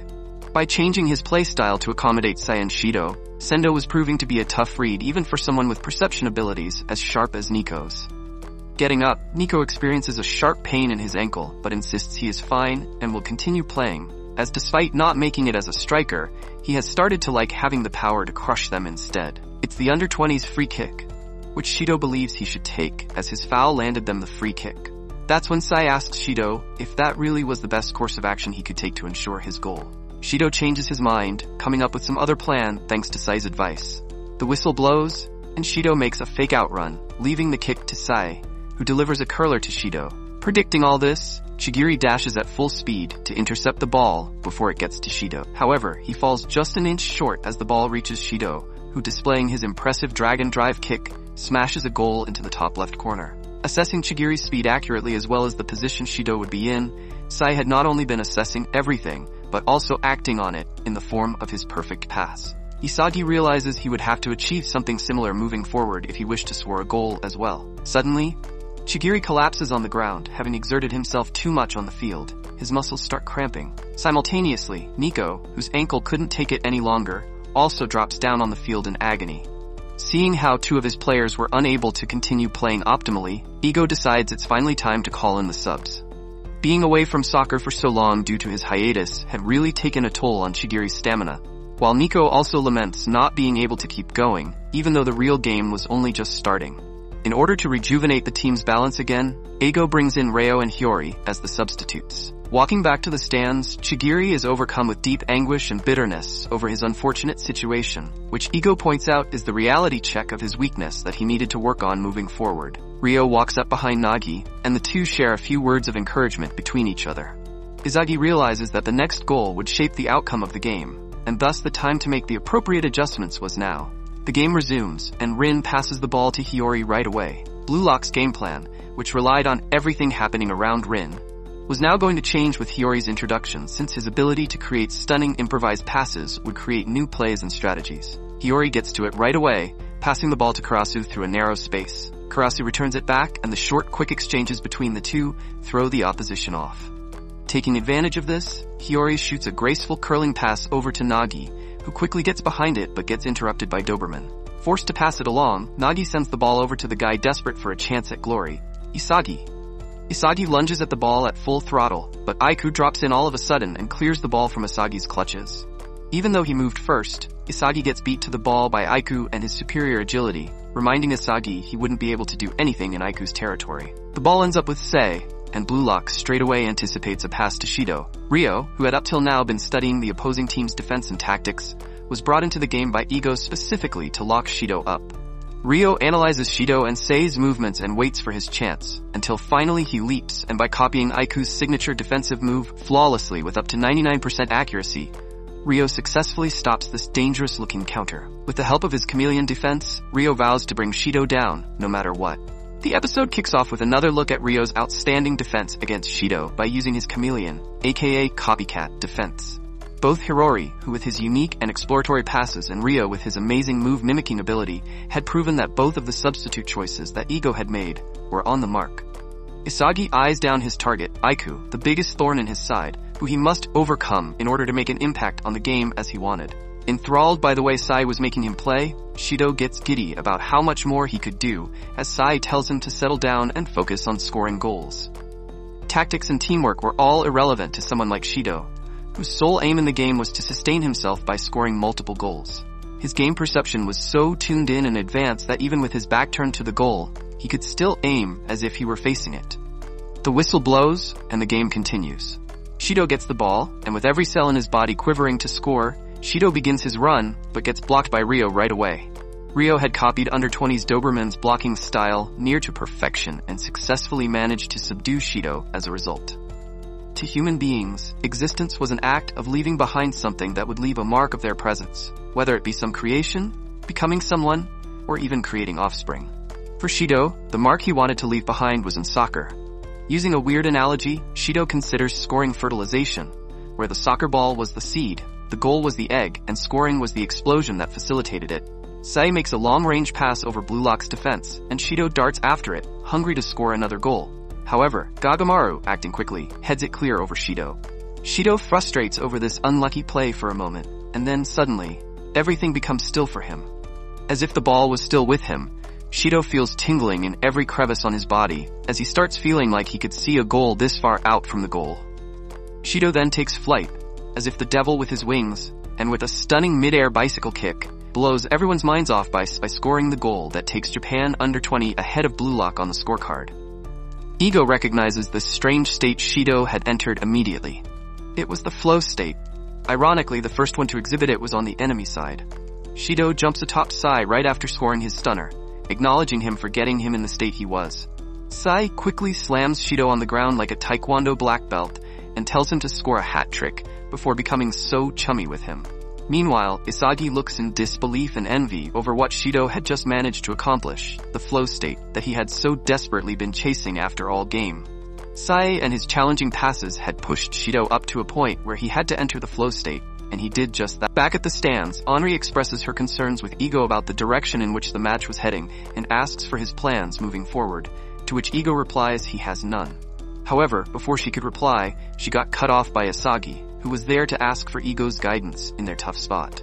By changing his playstyle to accommodate Sai and Shido, Sendo was proving to be a tough read even for someone with perception abilities as sharp as Nico's. Getting up, Nico experiences a sharp pain in his ankle, but insists he is fine and will continue playing, as despite not making it as a striker, he has started to like having the power to crush them instead. It's the under-20s free kick, which Shido believes he should take, as his foul landed them the free kick. That's when Sai asks Shido if that really was the best course of action he could take to ensure his goal. Shido changes his mind, coming up with some other plan thanks to Sai's advice. The whistle blows, and Shido makes a fake outrun, leaving the kick to Sai, who delivers a curler to Shido. Predicting all this, Chigiri dashes at full speed to intercept the ball before it gets to Shido. However, he falls just an inch short as the ball reaches Shido, who, displaying his impressive dragon drive kick, smashes a goal into the top left corner. Assessing Chigiri's speed accurately as well as the position Shido would be in, Sai had not only been assessing everything, but also acting on it in the form of his perfect pass. Isagi realizes he would have to achieve something similar moving forward if he wished to score a goal as well. Suddenly, Chigiri collapses on the ground, having exerted himself too much on the field. His muscles start cramping. Simultaneously, Nico, whose ankle couldn't take it any longer, also drops down on the field in agony. Seeing how two of his players were unable to continue playing optimally, Ego decides it's finally time to call in the subs. Being away from soccer for so long due to his hiatus had really taken a toll on Chigiri's stamina, while Nico also laments not being able to keep going, even though the real game was only just starting. In order to rejuvenate the team's balance again, Eigo brings in Reo and Hiyori as the substitutes. Walking back to the stands, Chigiri is overcome with deep anguish and bitterness over his unfortunate situation, which Eigo points out is the reality check of his weakness that he needed to work on moving forward. Reo walks up behind Nagi, and the two share a few words of encouragement between each other. Izagi realizes that the next goal would shape the outcome of the game, and thus the time to make the appropriate adjustments was now. The game resumes, and Rin passes the ball to Hiyori right away. Bluelock's game plan, which relied on everything happening around Rin, was now going to change with Hiyori's introduction, since his ability to create stunning improvised passes would create new plays and strategies. Hiyori gets to it right away, passing the ball to Karasu through a narrow space. Karasu returns it back, and the short, quick exchanges between the two throw the opposition off. Taking advantage of this, Hiyori shoots a graceful curling pass over to Nagi, who quickly gets behind it but gets interrupted by Doberman. Forced to pass it along, Nagi sends the ball over to the guy desperate for a chance at glory, Isagi. Isagi lunges at the ball at full throttle, but Aiku drops in all of a sudden and clears the ball from Isagi's clutches. Even though he moved first, Isagi gets beat to the ball by Aiku and his superior agility, reminding Isagi he wouldn't be able to do anything in Aiku's territory. The ball ends up with Sei, and Bluelock straightaway anticipates a pass to Shido. Ryo, who had up till now been studying the opposing team's defense and tactics, was brought into the game by Eigo specifically to lock Shido up. Ryo analyzes Shido and Sei's movements and waits for his chance, until finally he leaps, and by copying Aiku's signature defensive move flawlessly with up to 99% accuracy, Ryo successfully stops this dangerous-looking counter. With the help of his chameleon defense, Ryo vows to bring Shido down, no matter what. The episode kicks off with another look at Ryo's outstanding defense against Shido by using his chameleon, aka copycat, defense. Both Hirori, who with his unique and exploratory passes, and Ryo with his amazing move-mimicking ability, had proven that both of the substitute choices that Eigo had made were on the mark. Isagi eyes down his target, Aiku, the biggest thorn in his side, who he must overcome in order to make an impact on the game as he wanted. Enthralled by the way Sai was making him play, Shido gets giddy about how much more he could do, as Sai tells him to settle down and focus on scoring goals. Tactics and teamwork were all irrelevant to someone like Shido, whose sole aim in the game was to sustain himself by scoring multiple goals. His game perception was so tuned in and advanced that even with his back turned to the goal, he could still aim as if he were facing it. The whistle blows, and the game continues. Shido gets the ball, and with every cell in his body quivering to score, Shido begins his run, but gets blocked by Ryo right away. Ryo had copied under-20s Doberman's blocking style near to perfection and successfully managed to subdue Shido as a result. To human beings, existence was an act of leaving behind something that would leave a mark of their presence, whether it be some creation, becoming someone, or even creating offspring. For Shido, the mark he wanted to leave behind was in soccer. Using a weird analogy, Shido considers scoring fertilization, where the soccer ball was the seed, the goal was the egg, and scoring was the explosion that facilitated it. Sai makes a long-range pass over Bluelock's defense, and Shido darts after it, hungry to score another goal. However, Gagamaru, acting quickly, heads it clear over Shido. Shido frustrates over this unlucky play for a moment, and then suddenly, everything becomes still for him. As if the ball was still with him, Shido feels tingling in every crevice on his body, as he starts feeling like he could see a goal this far out from the goal. Shido then takes flight, as if the devil with his wings, and with a stunning mid-air bicycle kick, blows everyone's minds off by scoring the goal that takes Japan under-20 ahead of Bluelock on the scorecard. Eigo recognizes this strange state Shido had entered immediately. It was the flow state. Ironically, the first one to exhibit it was on the enemy side. Shido jumps atop Sai right after scoring his stunner, acknowledging him for getting him in the state he was. Sai quickly slams Shido on the ground like a taekwondo black belt and tells him to score a hat trick before becoming so chummy with him. Meanwhile, Isagi looks in disbelief and envy over what Shido had just managed to accomplish, the flow state that he had so desperately been chasing after all game. Sai and his challenging passes had pushed Shido up to a point where he had to enter the flow state, and he did just that. Back at the stands, Henri expresses her concerns with Eigo about the direction in which the match was heading and asks for his plans moving forward, to which Eigo replies he has none. However, before she could reply, she got cut off by Isagi, who was there to ask for Eigo's guidance in their tough spot.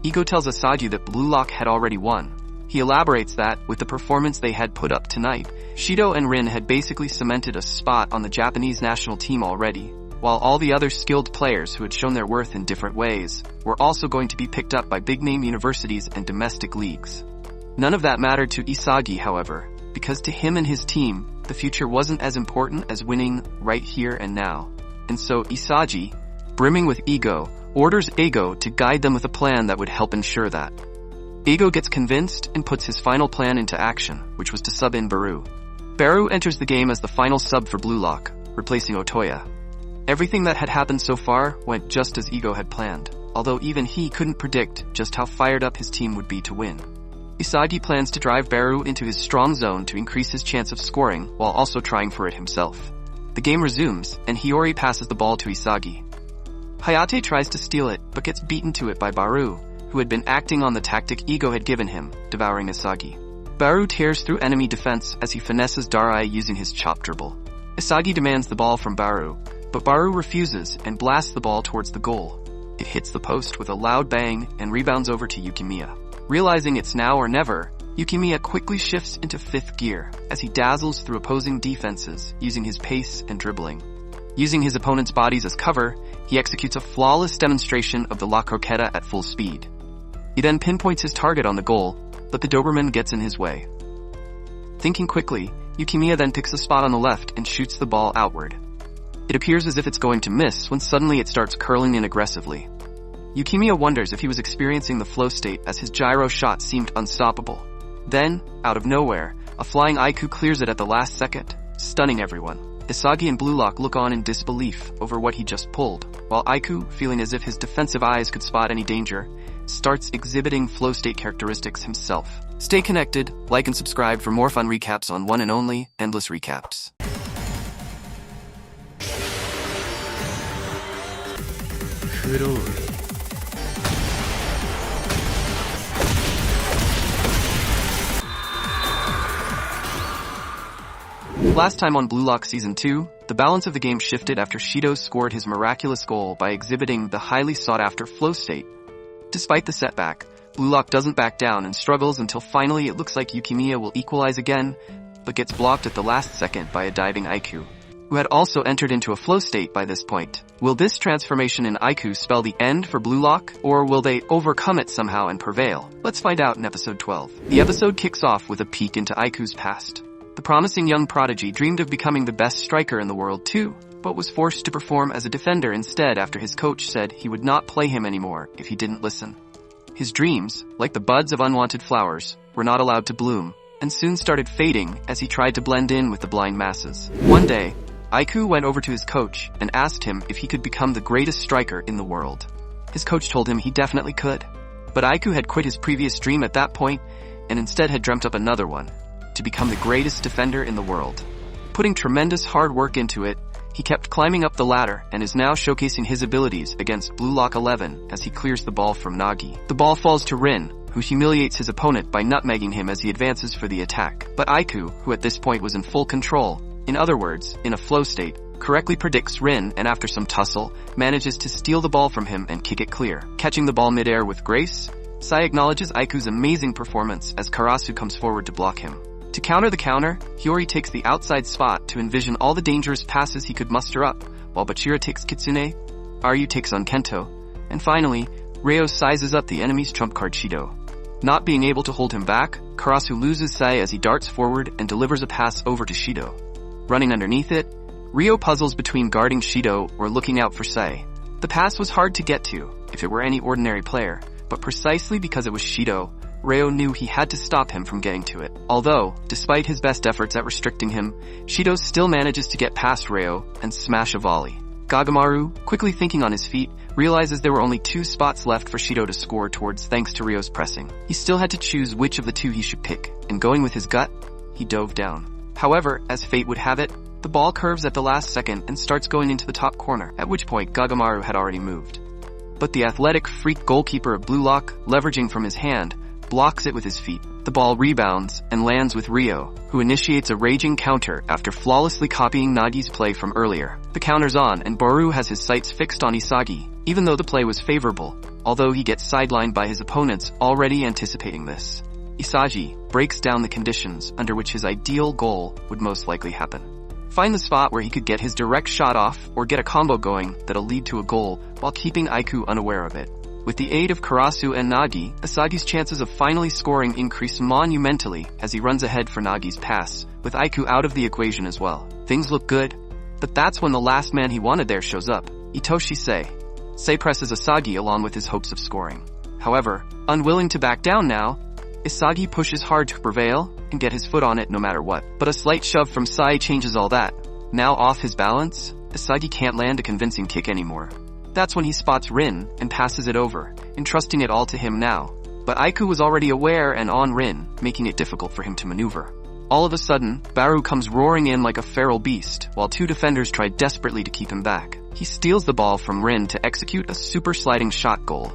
Eigo tells Isagi that Bluelock had already won. He elaborates that, with the performance they had put up tonight, Shido and Rin had basically cemented a spot on the Japanese national team already, while all the other skilled players who had shown their worth in different ways were also going to be picked up by big-name universities and domestic leagues. None of that mattered to Isagi, however, because to him and his team, the future wasn't as important as winning right here and now. And so Isagi, brimming with ego, orders Eigo to guide them with a plan that would help ensure that. Eigo gets convinced and puts his final plan into action, which was to sub in Baru. Baru enters the game as the final sub for Bluelock, replacing Otoya. Everything that had happened so far went just as Eigo had planned, although even he couldn't predict just how fired up his team would be to win. Isagi plans to drive Baru into his strong zone to increase his chance of scoring while also trying for it himself. The game resumes, and Hiyori passes the ball to Isagi. Hayate tries to steal it, but gets beaten to it by Baru, who had been acting on the tactic Eigo had given him, devouring Isagi. Baru tears through enemy defense as he finesses Darai using his chop dribble. Isagi demands the ball from Baru, but Baru refuses and blasts the ball towards the goal. It hits the post with a loud bang and rebounds over to Yukimiya. Realizing it's now or never, Yukimiya quickly shifts into 5th gear as he dazzles through opposing defenses using his pace and dribbling. Using his opponent's bodies as cover, he executes a flawless demonstration of the La Croqueta at full speed. He then pinpoints his target on the goal, but the Doberman gets in his way. Thinking quickly, Yukimiya then picks a spot on the left and shoots the ball outward. It appears as if it's going to miss when suddenly it starts curling in aggressively. Yukimiya wonders if he was experiencing the flow state as his gyro shot seemed unstoppable. Then, out of nowhere, a flying Aiku clears it at the last second, stunning everyone. Isagi and Bluelock look on in disbelief over what he just pulled, while Aiku, feeling as if his defensive eyes could spot any danger, starts exhibiting flow state characteristics himself. Stay connected, like and subscribe for more fun recaps on one and only Endless Recaps. Last time on Bluelock Season 2, the balance of the game shifted after Shido scored his miraculous goal by exhibiting the highly sought-after flow state. Despite the setback, Bluelock doesn't back down and struggles until finally it looks like Yukimiya will equalize again, but gets blocked at the last second by a diving Aiku, who had also entered into a flow state by this point. Will this transformation in Aiku spell the end for Bluelock, or will they overcome it somehow and prevail? Let's find out in episode 12. The episode kicks off with a peek into Aiku's past. The promising young prodigy dreamed of becoming the best striker in the world too, but was forced to perform as a defender instead after his coach said he would not play him anymore if he didn't listen. His dreams, like the buds of unwanted flowers, were not allowed to bloom, and soon started fading as he tried to blend in with the blind masses. One day, Aiku went over to his coach and asked him if he could become the greatest striker in the world. His coach told him he definitely could, but Aiku had quit his previous dream at that point and instead had dreamt up another one, to become the greatest defender in the world. Putting tremendous hard work into it, he kept climbing up the ladder and is now showcasing his abilities against Bluelock 11 as he clears the ball from Nagi. The ball falls to Rin, who humiliates his opponent by nutmegging him as he advances for the attack. But Aiku, who at this point was in full control, in other words, in a flow state, correctly predicts Rin and after some tussle, manages to steal the ball from him and kick it clear. Catching the ball midair with grace, Sai acknowledges Aiku's amazing performance as Karasu comes forward to block him. To counter the counter, Hiyori takes the outside spot to envision all the dangerous passes he could muster up, while Bachira takes Kitsune, Aryu takes on Kento, and finally, Ryo sizes up the enemy's trump card Shido. Not being able to hold him back, Karasu loses Sai as he darts forward and delivers a pass over to Shido. Running underneath it, Ryo puzzles between guarding Shido or looking out for Sai. The pass was hard to get to, if it were any ordinary player, but precisely because it was Shido, Ryo knew he had to stop him from getting to it. Although, despite his best efforts at restricting him, Shido still manages to get past Ryo and smash a volley. Gagamaru, quickly thinking on his feet, realizes there were only 2 spots left for Shido to score towards thanks to Ryo's pressing. He still had to choose which of the 2 he should pick, and going with his gut, he dove down. However, as fate would have it, the ball curves at the last second and starts going into the top corner, at which point Gagamaru had already moved. But the athletic freak goalkeeper of Bluelock, leveraging from his hand, blocks it with his feet. The ball rebounds and lands with Ryo, who initiates a raging counter after flawlessly copying Nagi's play from earlier. The counter's on and Boru has his sights fixed on Isagi, even though the play was favorable, although he gets sidelined by his opponents already anticipating this. Isagi breaks down the conditions under which his ideal goal would most likely happen. Find the spot where he could get his direct shot off or get a combo going that'll lead to a goal while keeping Aiku unaware of it. With the aid of Karasu and Nagi, Asagi's chances of finally scoring increase monumentally as he runs ahead for Nagi's pass, with Aiku out of the equation as well. Things look good, but that's when the last man he wanted there shows up, Itoshi Sei. Sei presses Asagi along with his hopes of scoring. However, unwilling to back down now, Asagi pushes hard to prevail and get his foot on it no matter what. But a slight shove from Sei changes all that. Now off his balance, Asagi can't land a convincing kick anymore. That's when he spots Rin and passes it over, entrusting it all to him now. But Aiku was already aware and on Rin, making it difficult for him to maneuver. All of a sudden, Baru comes roaring in like a feral beast, while two defenders try desperately to keep him back. He steals the ball from Rin to execute a super sliding shot goal.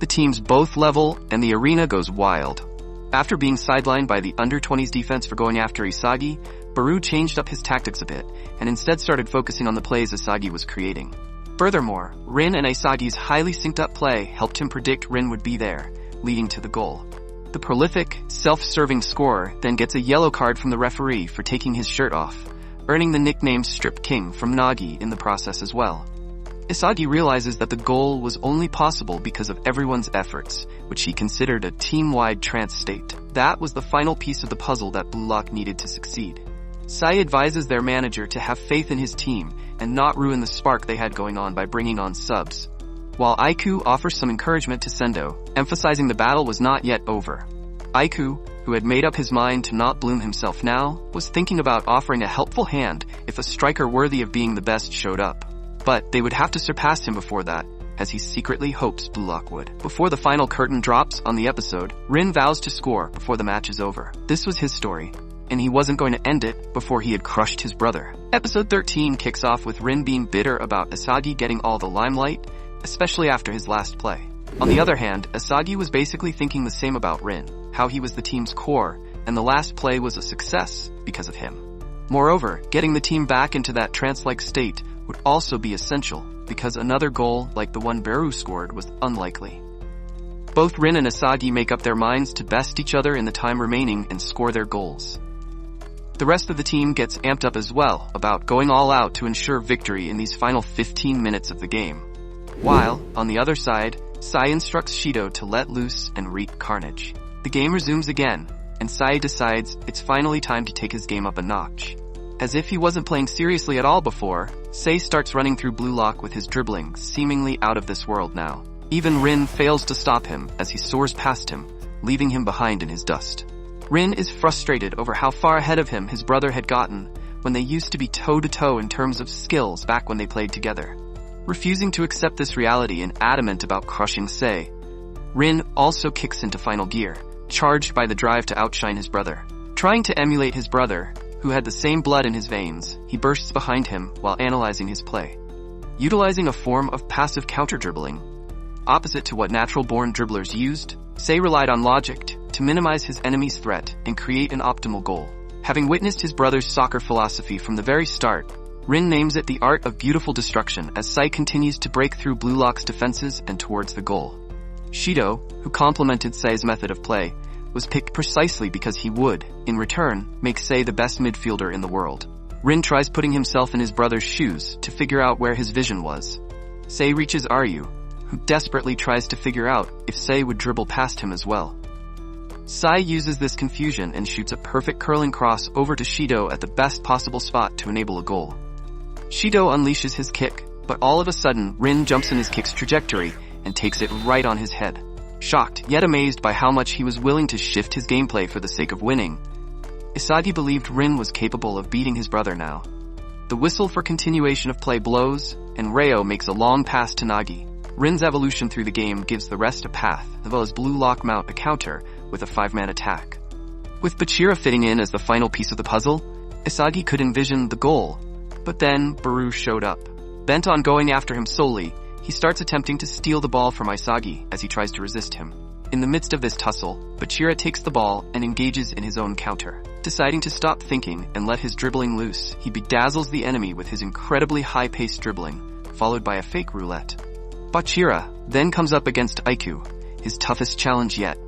The teams both level, and the arena goes wild. After being sidelined by the under-20s defense for going after Isagi, Baru changed up his tactics a bit, and instead started focusing on the plays Isagi was creating. Furthermore, Rin and Isagi's highly synced up play helped him predict Rin would be there, leading to the goal. The prolific, self-serving scorer then gets a yellow card from the referee for taking his shirt off, earning the nickname Strip King from Nagi in the process as well. Isagi realizes that the goal was only possible because of everyone's efforts, which he considered a team-wide trance state. That was the final piece of the puzzle that Bluelock needed to succeed. Sei advises their manager to have faith in his team and not ruin the spark they had going on by bringing on subs, while Aiku offers some encouragement to Sendo, emphasizing the battle was not yet over. Aiku, who had made up his mind to not bloom himself now, was thinking about offering a helpful hand if a striker worthy of being the best showed up. But they would have to surpass him before that, as he secretly hopes Bluelock would. Before the final curtain drops on the episode, Rin vows to score before the match is over. This was his story, and he wasn't going to end it before he had crushed his brother. Episode 13 kicks off with Rin being bitter about Asagi getting all the limelight, especially after his last play. On the other hand, Asagi was basically thinking the same about Rin, how he was the team's core, and the last play was a success because of him. Moreover, getting the team back into that trance-like state would also be essential, because another goal like the one Baru scored was unlikely. Both Rin and Asagi make up their minds to best each other in the time remaining and score their goals. The rest of the team gets amped up as well about going all out to ensure victory in these final 15 minutes of the game. While, on the other side, Sei instructs Shido to let loose and wreak carnage. The game resumes again, and Sei decides it's finally time to take his game up a notch. As if he wasn't playing seriously at all before, Sei starts running through Bluelock with his dribbling seemingly out of this world now. Even Rin fails to stop him as he soars past him, leaving him behind in his dust. Rin is frustrated over how far ahead of him his brother had gotten when they used to be toe-to-toe in terms of skills back when they played together. Refusing to accept this reality and adamant about crushing Sei, Rin also kicks into final gear, charged by the drive to outshine his brother. Trying to emulate his brother, who had the same blood in his veins, he bursts behind him while analyzing his play. Utilizing a form of passive counter-dribbling, opposite to what natural-born dribblers used, Sei relied on logic to minimize his enemy's threat and create an optimal goal. Having witnessed his brother's soccer philosophy from the very start, Rin names it the art of beautiful destruction as Sei continues to break through Bluelock's defenses and towards the goal. Shido, who complimented Sei's method of play, was picked precisely because he would, in return, make Sei the best midfielder in the world. Rin tries putting himself in his brother's shoes to figure out where his vision was. Sei reaches Ryu, who desperately tries to figure out if Sei would dribble past him as well. Sei uses this confusion and shoots a perfect curling cross over to Shido at the best possible spot to enable a goal. Shido unleashes his kick, but all of a sudden Rin jumps in his kick's trajectory and takes it right on his head. Shocked, yet amazed by how much he was willing to shift his gameplay for the sake of winning, Isagi believed Rin was capable of beating his brother now. The whistle for continuation of play blows, and Reo makes a long pass to Nagi. Rin's evolution through the game gives the rest a path, as well as Bluelock mount a counter with a 5-man attack. With Bachira fitting in as the final piece of the puzzle, Isagi could envision the goal, but then Baru showed up. Bent on going after him solely, he starts attempting to steal the ball from Isagi as he tries to resist him. In the midst of this tussle, Bachira takes the ball and engages in his own counter. Deciding to stop thinking and let his dribbling loose, he bedazzles the enemy with his incredibly high-paced dribbling, followed by a fake roulette. Bachira then comes up against Aiku, his toughest challenge yet.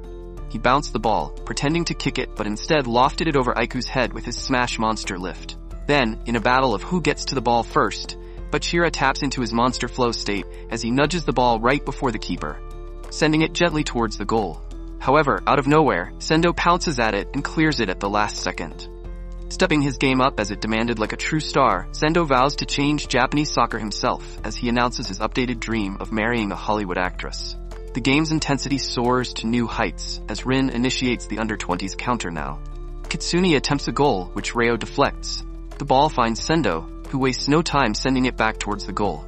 he bounced the ball, pretending to kick it but instead lofted it over Aiku's head with his smash monster lift. Then, in a battle of who gets to the ball first, Bachira taps into his monster flow state as he nudges the ball right before the keeper, sending it gently towards the goal. However, out of nowhere, Sendo pounces at it and clears it at the last second. Stepping his game up as it demanded like a true star, Sendo vows to change Japanese soccer himself as he announces his updated dream of marrying a Hollywood actress. The game's intensity soars to new heights as Rin initiates the under-20s counter now. Kitsune attempts a goal, which Reo deflects. The ball finds Sendo, who wastes no time sending it back towards the goal.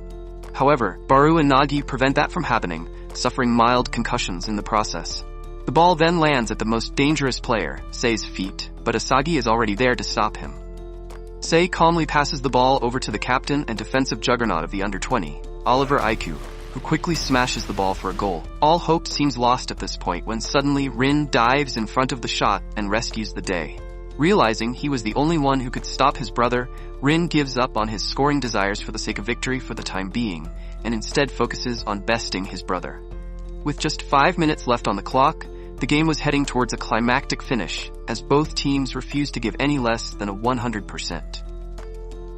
However, Baru and Nagi prevent that from happening, suffering mild concussions in the process. The ball then lands at the most dangerous player, Sei's feet, but Asagi is already there to stop him. Sei calmly passes the ball over to the captain and defensive juggernaut of the under-20, Oliver Aiku, who quickly smashes the ball for a goal. All hope seems lost at this point when suddenly Rin dives in front of the shot and rescues the day. Realizing he was the only one who could stop his brother, Rin gives up on his scoring desires for the sake of victory for the time being, and instead focuses on besting his brother. With just 5 minutes left on the clock, the game was heading towards a climactic finish, as both teams refused to give any less than a 100%.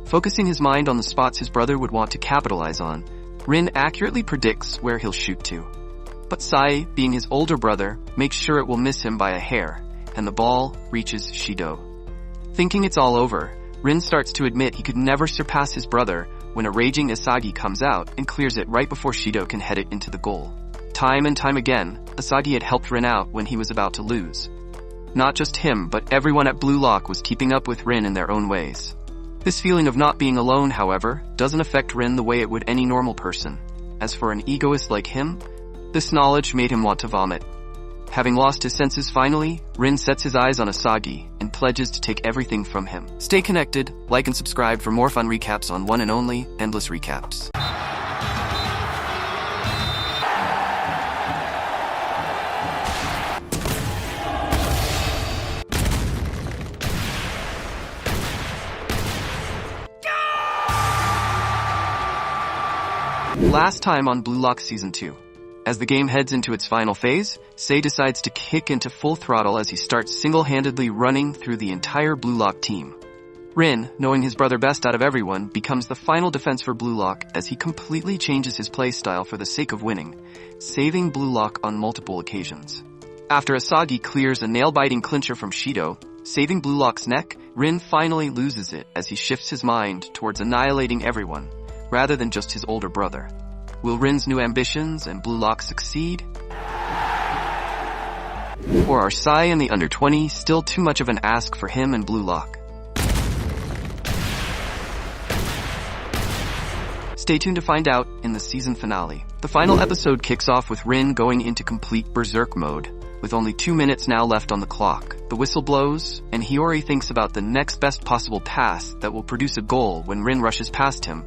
Focusing his mind on the spots his brother would want to capitalize on, Rin accurately predicts where he'll shoot to. But Sai, being his older brother, makes sure it will miss him by a hair, and the ball reaches Shido. Thinking it's all over, Rin starts to admit he could never surpass his brother when a raging Asagi comes out and clears it right before Shido can head it into the goal. Time and time again, Asagi had helped Rin out when he was about to lose. Not just him, but everyone at Bluelock was keeping up with Rin in their own ways. This feeling of not being alone, however, doesn't affect Rin the way it would any normal person. As for an egoist like him, this knowledge made him want to vomit. Having lost his senses finally, Rin sets his eyes on Asagi and pledges to take everything from him. Stay connected, like and subscribe for more fun recaps on one and only Endless Recaps. Last time on Bluelock Season 2. As the game heads into its final phase, Sei decides to kick into full throttle as he starts single-handedly running through the entire Bluelock team. Rin, knowing his brother best out of everyone, becomes the final defense for Bluelock as he completely changes his playstyle for the sake of winning, saving Bluelock on multiple occasions. After Asagi clears a nail-biting clincher from Shido, saving Bluelock's neck, Rin finally loses it as he shifts his mind towards annihilating everyone, rather than just his older brother. Will Rin's new ambitions and Bluelock succeed? Or are Sai and the under-20 still too much of an ask for him and Bluelock? Stay tuned to find out in the season finale. The final episode kicks off with Rin going into complete berserk mode, with only 2 minutes now left on the clock. The whistle blows, and Hiyori thinks about the next best possible pass that will produce a goal when Rin rushes past him,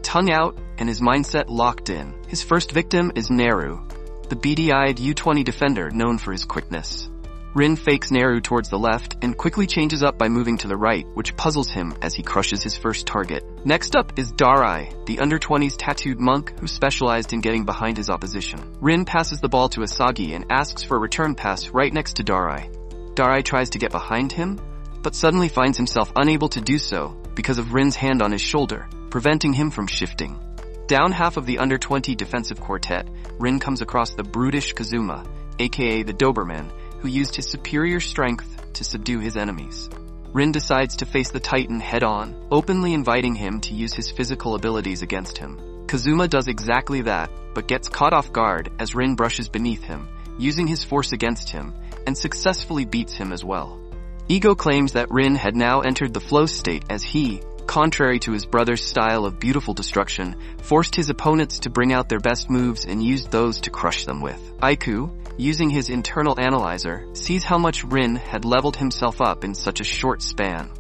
tongue out and his mindset locked in. His first victim is Neru, the beady-eyed U20 defender known for his quickness. Rin fakes Neru towards the left and quickly changes up by moving to the right, which puzzles him as he crushes his first target. Next up is Darai, the under-20s tattooed monk who specialized in getting behind his opposition. Rin passes the ball to Asagi and asks for a return pass right next to Darai. Darai tries to get behind him, but suddenly finds himself unable to do so because of Rin's hand on his shoulder, preventing him from shifting. Down half of the under-20 defensive quartet, Rin comes across the brutish Kazuma, aka the Doberman, who used his superior strength to subdue his enemies. Rin decides to face the Titan head-on, openly inviting him to use his physical abilities against him. Kazuma does exactly that, but gets caught off guard as Rin brushes beneath him, using his force against him, and successfully beats him as well. Ego claims that Rin had now entered the flow state as he, contrary to his brother's style of beautiful destruction, forced his opponents to bring out their best moves and used those to crush them with. Aiku, using his internal analyzer, sees how much Rin had leveled himself up in such a short span.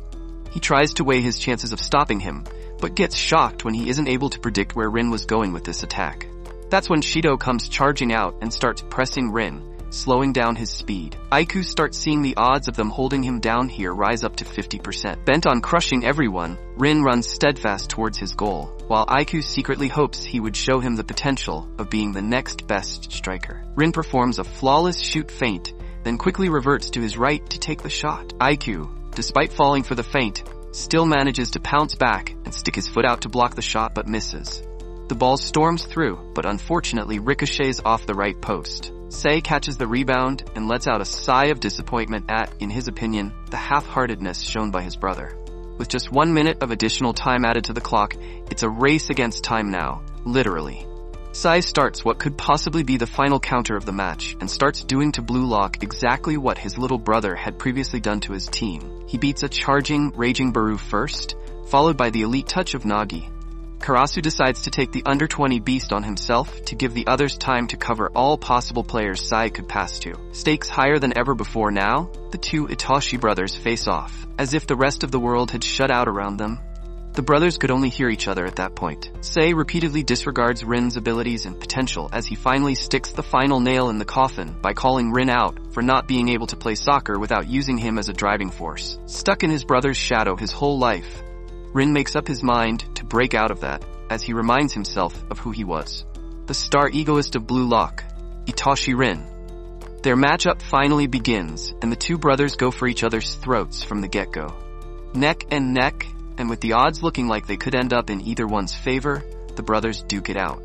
He tries to weigh his chances of stopping him, but gets shocked when he isn't able to predict where Rin was going with this attack. That's when Shido comes charging out and starts pressing Rin, slowing down his speed. Aiku starts seeing the odds of them holding him down here rise up to 50%. Bent on crushing everyone, Rin runs steadfast towards his goal, while Aiku secretly hopes he would show him the potential of being the next best striker. Rin performs a flawless shoot feint then quickly reverts to his right to take the shot. IQ, despite falling for the feint, still manages to pounce back and stick his foot out to block the shot but misses. The ball storms through, but unfortunately ricochets off the right post. Sei catches the rebound and lets out a sigh of disappointment at, in his opinion, the half-heartedness shown by his brother. With just 1 minute of additional time added to the clock, it's a race against time now, literally. Sei starts what could possibly be the final counter of the match and starts doing to Bluelock exactly what his little brother had previously done to his team. He beats a charging, raging Baru first, followed by the elite touch of Nagi. Karasu decides to take the under-20 beast on himself to give the others time to cover all possible players Sei could pass to. Stakes higher than ever before now, the two Itachi brothers face off, as if the rest of the world had shut out around them. The brothers could only hear each other at that point. Sei repeatedly disregards Rin's abilities and potential as he finally sticks the final nail in the coffin by calling Rin out for not being able to play soccer without using him as a driving force. Stuck in his brother's shadow his whole life, Rin makes up his mind to break out of that as he reminds himself of who he was. The star egoist of Bluelock, Itachi Rin. Their matchup finally begins, and the two brothers go for each other's throats from the get-go. Neck and neck, and with the odds looking like they could end up in either one's favor, the brothers duke it out.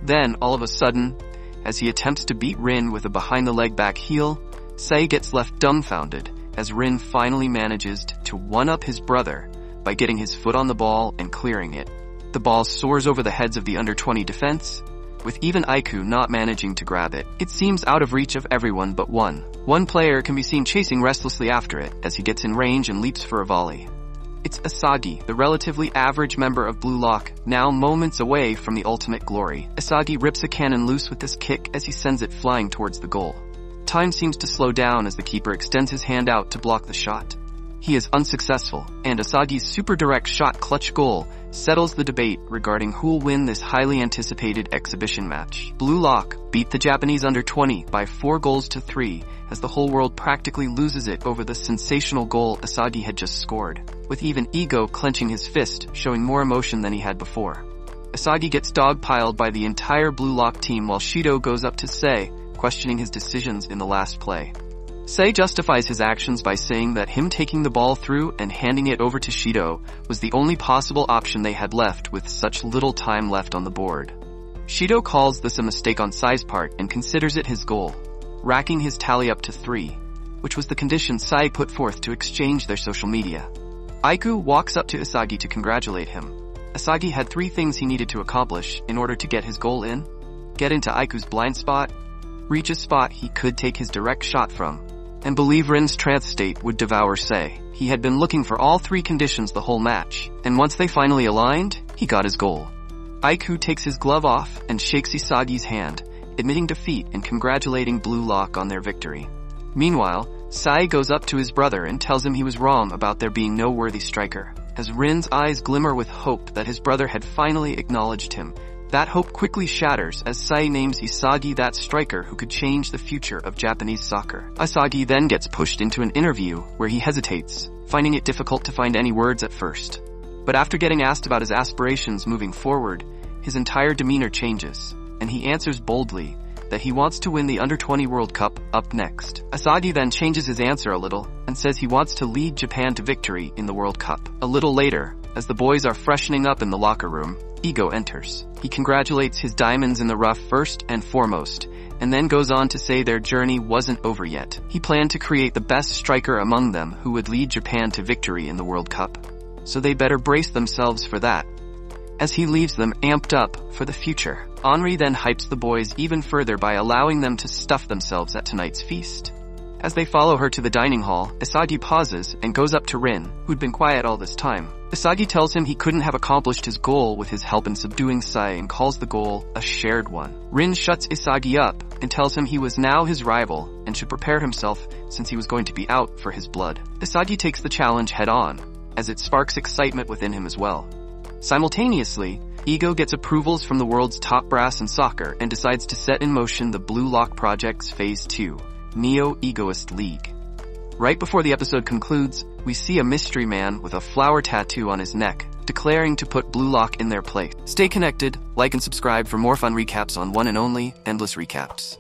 Then, all of a sudden, as he attempts to beat Rin with a behind-the-leg back heel, Sei gets left dumbfounded as Rin finally manages to one-up his brother by getting his foot on the ball and clearing it. The ball soars over the heads of the under-20 defense, with even Aiku not managing to grab it. It seems out of reach of everyone but one. One player can be seen chasing restlessly after it as he gets in range and leaps for a volley. It's Asagi, the relatively average member of Bluelock, now moments away from the ultimate glory. Asagi rips a cannon loose with this kick as he sends it flying towards the goal. Time seems to slow down as the keeper extends his hand out to block the shot. He is unsuccessful, and Asagi's super direct shot clutch goal settles the debate regarding who'll win this highly anticipated exhibition match. Bluelock beat the Japanese under-20 by 4-3 as the whole world practically loses it over the sensational goal Asagi had just scored, with even Ego clenching his fist, showing more emotion than he had before. Asagi gets dogpiled by the entire Bluelock team while Shido goes up to Sei, questioning his decisions in the last play. Sei justifies his actions by saying that him taking the ball through and handing it over to Shido was the only possible option they had left with such little time left on the board. Shido calls this a mistake on Sei's part and considers it his goal, racking his tally up to 3, which was the condition Sei put forth to exchange their social media. Aiku walks up to Asagi to congratulate him. Asagi had 3 things he needed to accomplish in order to get his goal in: get into Aiku's blind spot, reach a spot he could take his direct shot from, and believe Rin's trance state would devour Sei. He had been looking for all 3 conditions the whole match, and once they finally aligned, he got his goal. Aiku takes his glove off and shakes Isagi's hand, admitting defeat and congratulating Bluelock on their victory. Meanwhile, Sei goes up to his brother and tells him he was wrong about there being no worthy striker. As Rin's eyes glimmer with hope that his brother had finally acknowledged him, that hope quickly shatters as Sei names Isagi that striker who could change the future of Japanese soccer. Asagi then gets pushed into an interview where he hesitates, finding it difficult to find any words at first. But after getting asked about his aspirations moving forward, his entire demeanor changes, and he answers boldly that he wants to win the Under-20 World Cup up next. Asagi then changes his answer a little and says he wants to lead Japan to victory in the World Cup. A little later, as the boys are freshening up in the locker room, Ego enters. He congratulates his diamonds in the rough first and foremost, and then goes on to say their journey wasn't over yet. He planned to create the best striker among them who would lead Japan to victory in the World Cup, so they better brace themselves for that. As he leaves them amped up for the future, Henri then hypes the boys even further by allowing them to stuff themselves at tonight's feast. As they follow her to the dining hall, Asagi pauses and goes up to Rin, who'd been quiet all this time. Asagi tells him he couldn't have accomplished his goal with his help in subduing Sei and calls the goal a shared one. Rin shuts Asagi up and tells him he was now his rival and should prepare himself since he was going to be out for his blood. Asagi takes the challenge head on, as it sparks excitement within him as well. Simultaneously, Ego gets approvals from the world's top brass in soccer and decides to set in motion the Bluelock Project's Phase 2, Neo-Egoist League. Right before the episode concludes, we see a mystery man with a flower tattoo on his neck, declaring to put Bluelock in their place. Stay connected, like and subscribe for more fun recaps on one and only Endless Recaps.